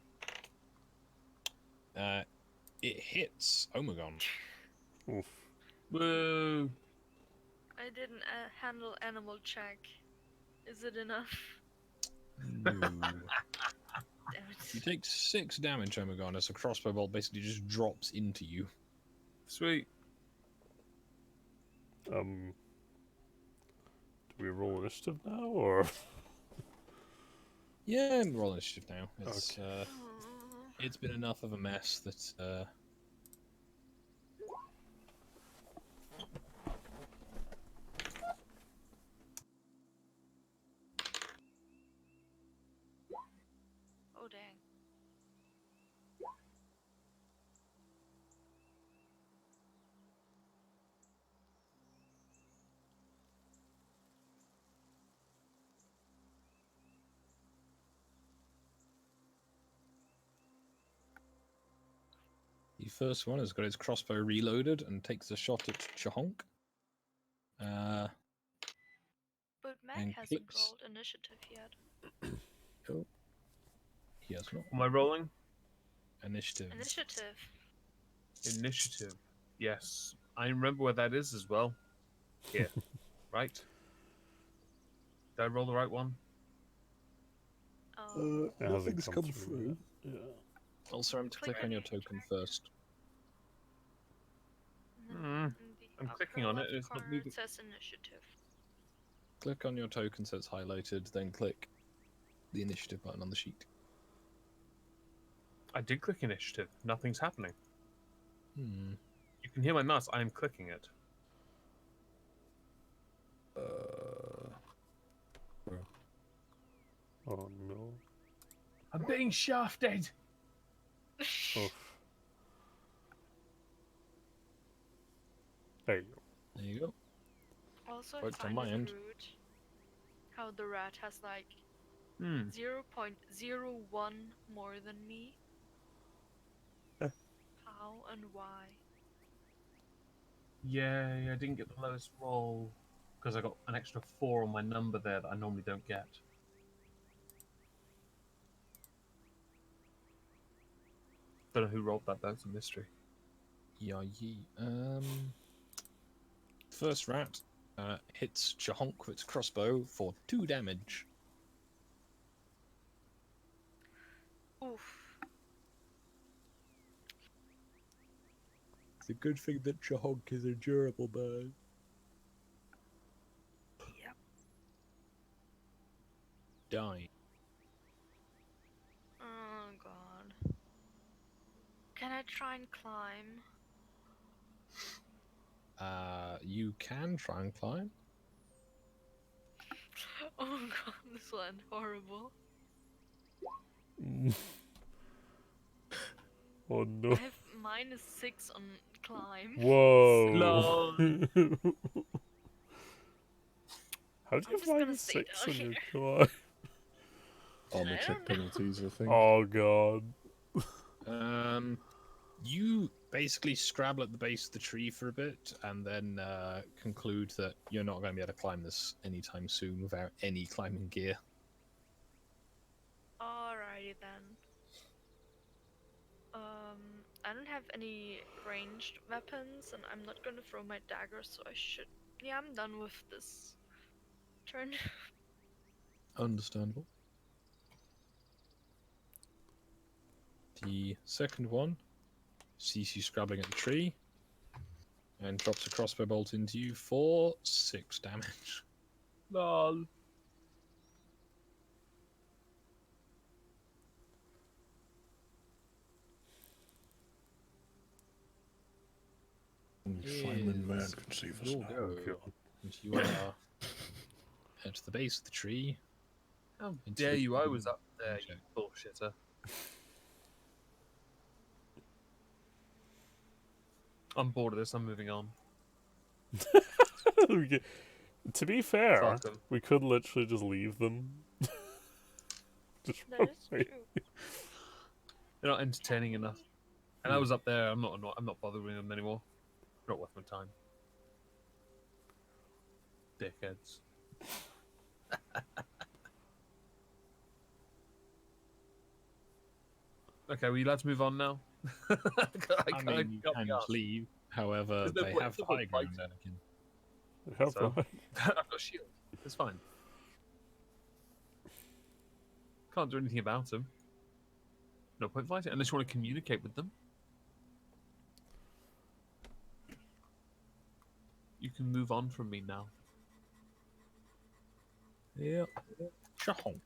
It hits Omegon. Oof. Woo! I didn't handle animal check. Is it enough? No. Damn You it. take 6 damage, Omegon, as a crossbow bolt basically just drops into you. Sweet. Do we roll initiative now, or? Yeah, roll initiative now. It's Oh. it's been enough of a mess that Oh dang. the first one has got its crossbow reloaded and takes a shot at Chahonk. But Mac And hasn't clicks. rolled initiative yet. Oh, he has not. Am I rolling? Initiative. Initiative. Initiative. Yes. I remember where that is as well. Here. Right? Did I roll the right one? Oh. It hasn't come through. Yet. Yeah. Also, I'm to click on your token first. And then Hmm. in the I'm upper clicking on it, left it's not corner, moving. it says initiative. Click on your token so it's highlighted, then click the initiative button on the sheet. I did click initiative. Nothing's happening. Hmm. You can hear my mouse. I am clicking it. Oh no. I'm being shafted! Oof. There you go. There you go. Also, I Worked on find my it end. rude how the rat has like Hmm. 0.01 more than me. How and why? Yay, I didn't get the lowest roll. Because I got an extra 4 on my number there that I normally don't get. Don't know who rolled that, though. It's a mystery. Yeah, first rat hits Chahonk with its crossbow for 2 damage. Oof. It's a good thing that Chahonk is a durable bird. Yep. Die. Oh god. Can I try and climb? You can try and climb. Oh god, this will end horrible. Oh I no. have -6 on climb. Whoa. Lol. How do I'm you just gonna find stay 6 down on your here. car? Armor I check don't know. penalties, I think. Oh god. You basically scrabble at the base of the tree for a bit, and then conclude that you're not going to be able to climb this anytime soon without any climbing gear. Alrighty then. I don't have any ranged weapons, and I'm not gonna throw my dagger, so I should. Yeah, I'm done with this turn. Understandable. The second one sees you scrabbling at the tree and drops a crossbow bolt into you for 6 damage. Lol. Simon Man is can save us your now. go. God. And you are at the base of the tree. How Into dare the you? I was up there, check. you bullshitter. I'm bored of this. I'm moving on. To be fair, Fuck 'em. we could literally just leave them. Just That run is away. true. They're not entertaining Can enough. we? And I was up there. I'm not bothering them anymore. Not worth my time. Dickheads. Okay, well, you allowed to move on now? I mean, you can just leave. However, There's no they point- have there's no high point ground fighting. again. We have So? right. I've got a shield. It's fine. Can't do anything about them. No point fighting unless you want to communicate with them. You can move on from me now. Yep. Chahonk.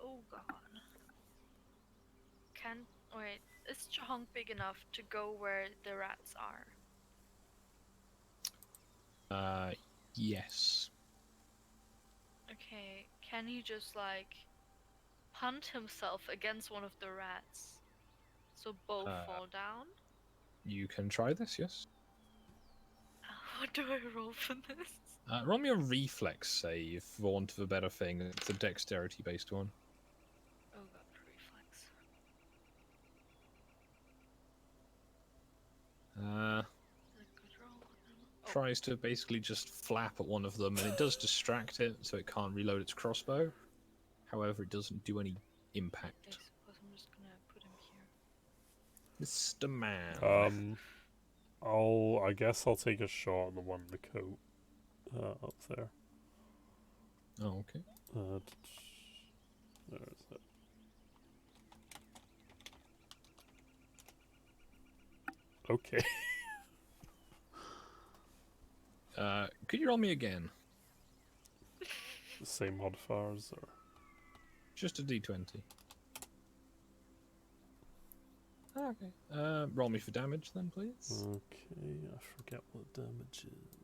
Oh god. Wait, is Chahong big enough to go where the rats are? Yes. Okay, can he just like punt himself against one of the rats so both fall down? You can try this, yes. What do I roll for this? Roll me a reflex save, for want of a better thing. It's a dexterity-based one. Oh god, reflex. Is it a good roll? Oh, Tries to basically just flap at one of them, and it does distract it, so it can't reload its crossbow. However, it doesn't do any I impact. suppose I'm just gonna put him here. Mr. Man. I guess I'll take a shot on the one in the coat up there. Oh, okay. There is it. Okay. Could you roll me again? The same modifiers or Just a d20. Okay. Roll me for damage then, please. okay, I forget what damage is.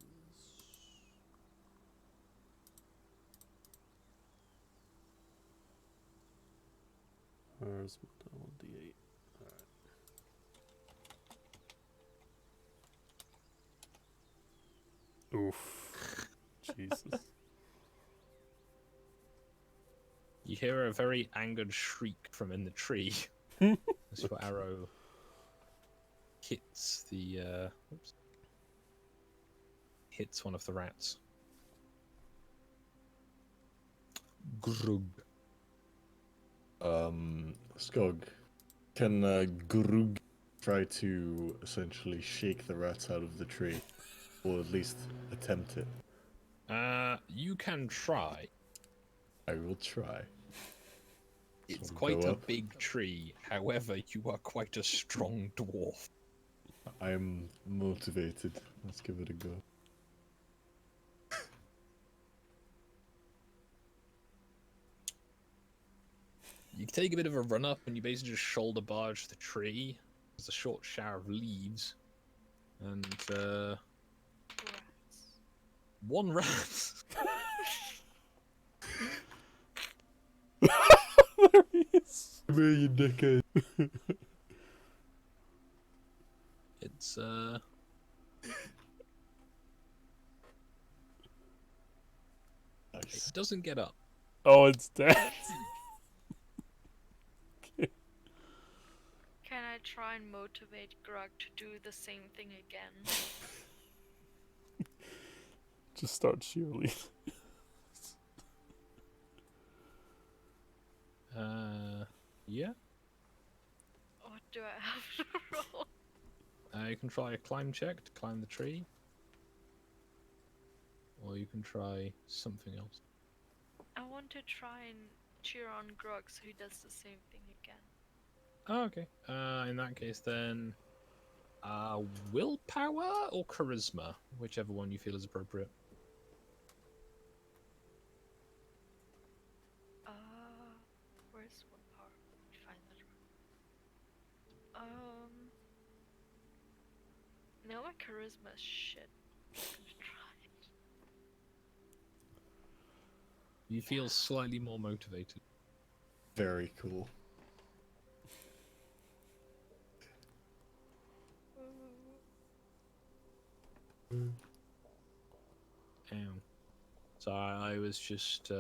Where's my 1d8? Alright. Oof. Jesus. You hear a very angered shriek from in the tree as your arrow hits the hits one of the rats. Grug. Skog, can Grug try to essentially shake the rats out of the tree? Or at least attempt it? You can try. I will try. It's So quite go a up. big tree. However, you are quite a strong dwarf. I am motivated. Let's give it a go. You take a bit of a run up and you basically just shoulder barge the tree. There's a short shower of leaves. And Rats. one rat. There he is. Come here, you dickhead. It's Nice. it doesn't get up. Oh, it's dead. Can I try and motivate Grug to do the same thing again? Just start cheerleading. Yeah. What do I have to roll? You can try a climb check to climb the tree. Or you can try something else. I want to try and cheer on Grug so he does the same thing again. Oh, okay. In that case then, willpower or charisma? Whichever one you feel is appropriate. Where's willpower? Let me find that one. No, my charisma is shit. I'm gonna try. You feel slightly more motivated. Very cool. So I was just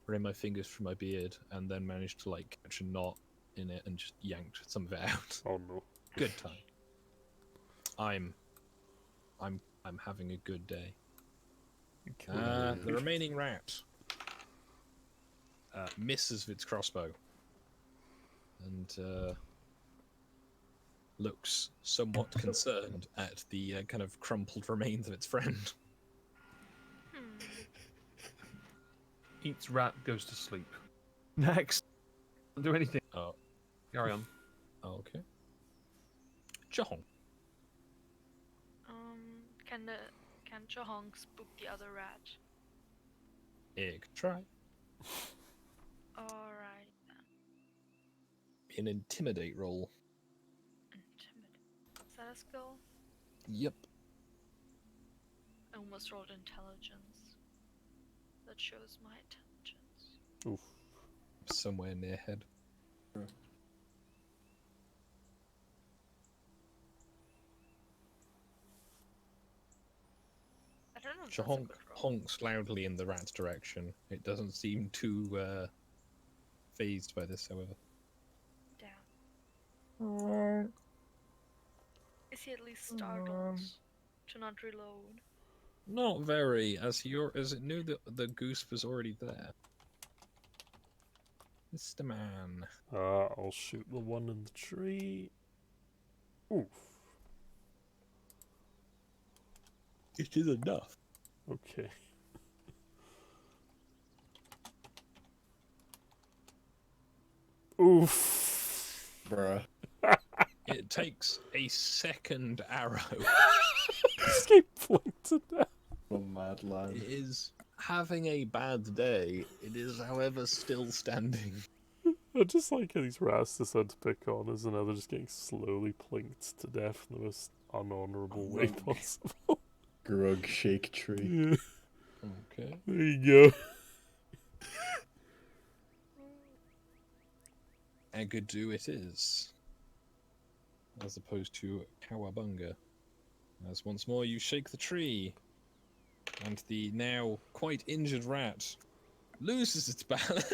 ran my fingers through my beard and then managed to like catch a knot in it and just yanked some of it out. Oh no. Good time. I'm having a good day. The remaining rat misses with its crossbow and looks somewhat concerned at the kind of crumpled remains of its friend. Eats rat, goes to sleep. Next. Don't do anything. Oh, Carry on. okay. John. Can Chahong spook the other rat? Egg. Try. Alright then. An intimidate roll. Intimidate. Is that a skill? Yep. I almost rolled intelligence. That shows my intelligence. Oof. Somewhere near head. I don't know if that's a Chahonk good roll. honks loudly in the rat's direction. It doesn't seem too phased by this, however. Damn. Is he at least startled to not reload? Not very, as it knew that the goose was already there. Mr. Man. I'll shoot the one in the tree. Oof. It is enough. Okay. Oof. Bruh. It takes a second arrow. Just get flinked to death. A mad lad. It is having a bad day. It is, however, still standing. I just like how these rats decide to pick on us and now they're just getting slowly plinked to death in the most unhonourable way Grug. possible. Grug shake tree. Yeah. Okay. There you go. Agadoo it is. As opposed to Cowabunga. As once more you shake the tree. And the now quite injured rat loses its balance.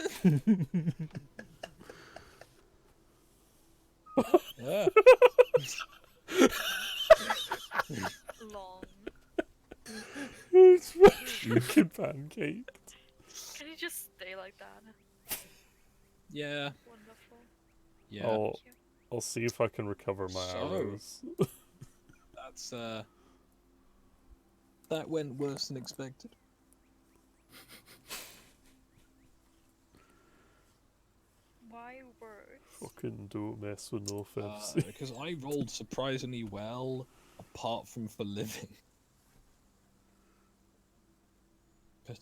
Ah. Long. It's fucking pancaked. Can he just stay like that? Yeah. Wonderful. Yeah. I'll see if I can recover my So- arrows. That's that went worse than expected. Why worse? Fucking don't mess with no offense. Because I rolled surprisingly well, apart from for living. But,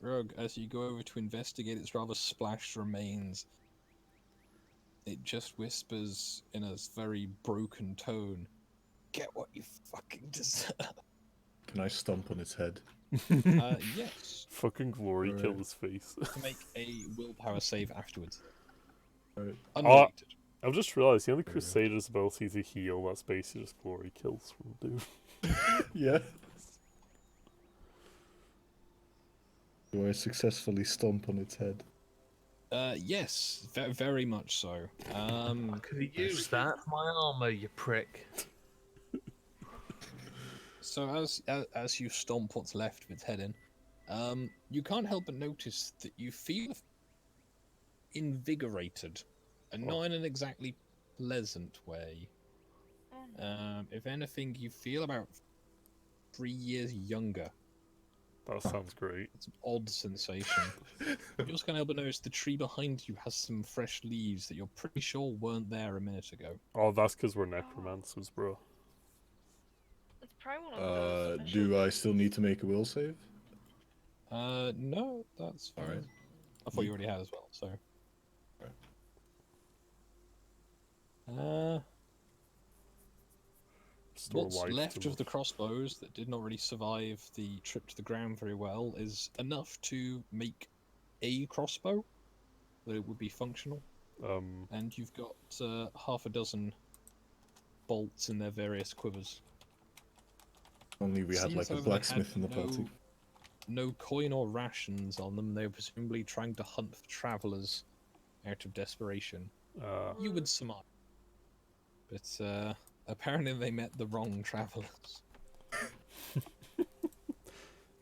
Rogue, as you go over to investigate its rather splashed remains, it just whispers in a very broken tone, "Get what you fucking deserve." Can I stomp on its head? Yes. Fucking glory kill his face. To make a willpower save afterwards. Alright. Unrelated. I've just realised the only Crusader's ability to heal, that's basically just glory kills from Doom. Yeah. Do I successfully stomp on its head? Yes, very much so. Could have used that for my armor, you prick. So as you stomp what's left of its head in, you can't help but notice that you feel invigorated, and not in an exactly pleasant way. If anything, you feel about 3 years younger. That sounds great. It's an odd sensation. You also can't help but notice the tree behind you has some fresh leaves that you're pretty sure weren't there a minute ago. Oh, that's because we're necromancers, bro. It's probably one of those. Do I still need to make a will save? No, that's fine. Alright. I thought you already had as well, so. restore What's life left to of the crossbows that did not really survive the trip to the ground very well is enough to make a crossbow, that it would be functional. And you've got half a dozen bolts in their various quivers. Only we had Seems, like a however, they blacksmith had in the party. no coin or rations on them. They were presumably trying to hunt for travellers out of desperation. You would surmise. But apparently they met the wrong travellers.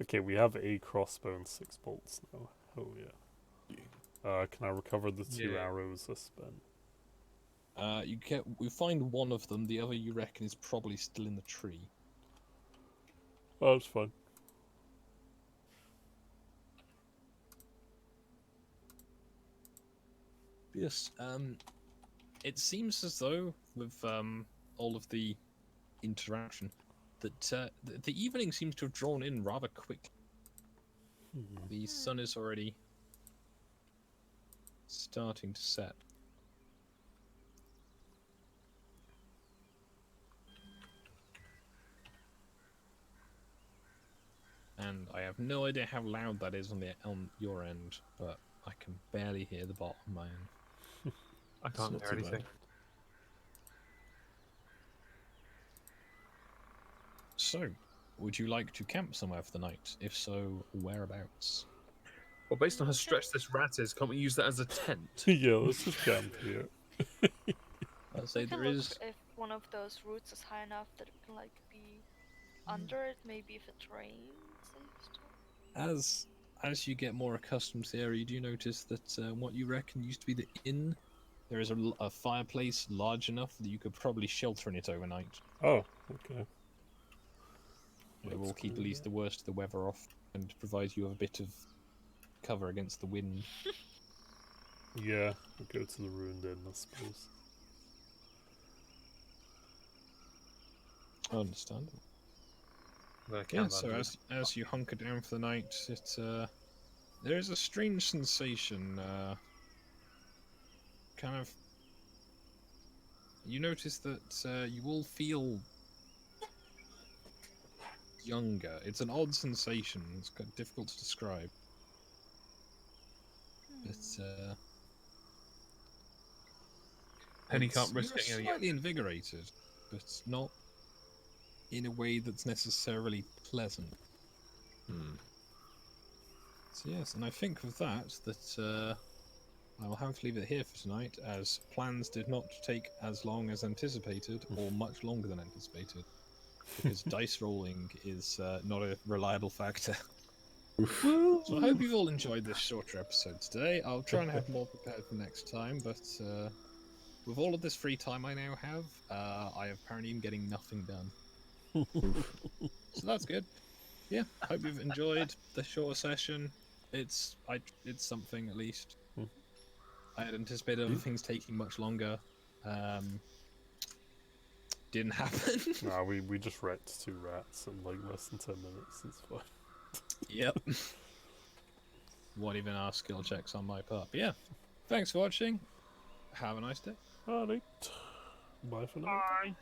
Okay, we have a crossbow and 6 bolts now. Oh yeah. Can I recover the 2 Yeah. arrows I spent? We find one of them. The other you reckon is probably still in the tree. Oh, that's fine. Yes. It seems as though with all of the interaction that the evening seems to have drawn in rather quick. The sun is already starting to set. And I have no idea how loud that is on your end, but I can barely hear the bottom of my end. I can't not hear too bad. anything. So, would you like to camp somewhere for the night? If so, whereabouts? Well, based on how stretched this rat is, can't we use that as a tent? Yeah, let's just camp here. I'd say We can there look is. if one of those roots is high enough that it can like be under it. Maybe if it rains and stuff. As you get more accustomed to the area, you do notice that what you reckon used to be the inn, there is a fireplace large enough that you could probably shelter in it overnight. Oh, okay. It will That's keep at cool, least the worst of the weather off and provide you with a bit of cover against the wind. Yeah, we'll go to the ruined inn, I suppose. Understandable. No, Yeah, so as you hunker down for the night, there is a strange sensation. Kind of, you notice that you all feel younger. It's an odd sensation. It's quite difficult to describe. But Penny can't risk you're getting any. slightly invigorated, but not in a way that's necessarily pleasant. So yes, and I think with that, I will have to leave it here for tonight, as plans did not take as long as anticipated, or much longer than anticipated, because dice rolling is not a reliable factor. So I hope you've all enjoyed this shorter episode today. I'll try and have more prepared for next time, but with all of this free time I now have, I apparently am getting nothing done. So that's good. Yeah, hope you've enjoyed the shorter session. It's something at least. I had anticipated other things taking much longer. Didn't happen. Nah, we just wrecked 2 rats in like less than 10 minutes. It's fine. Yep. Won't even ask skill checks on my part. But yeah, thanks for watching. Have a nice day. Alright. Bye for now. Bye.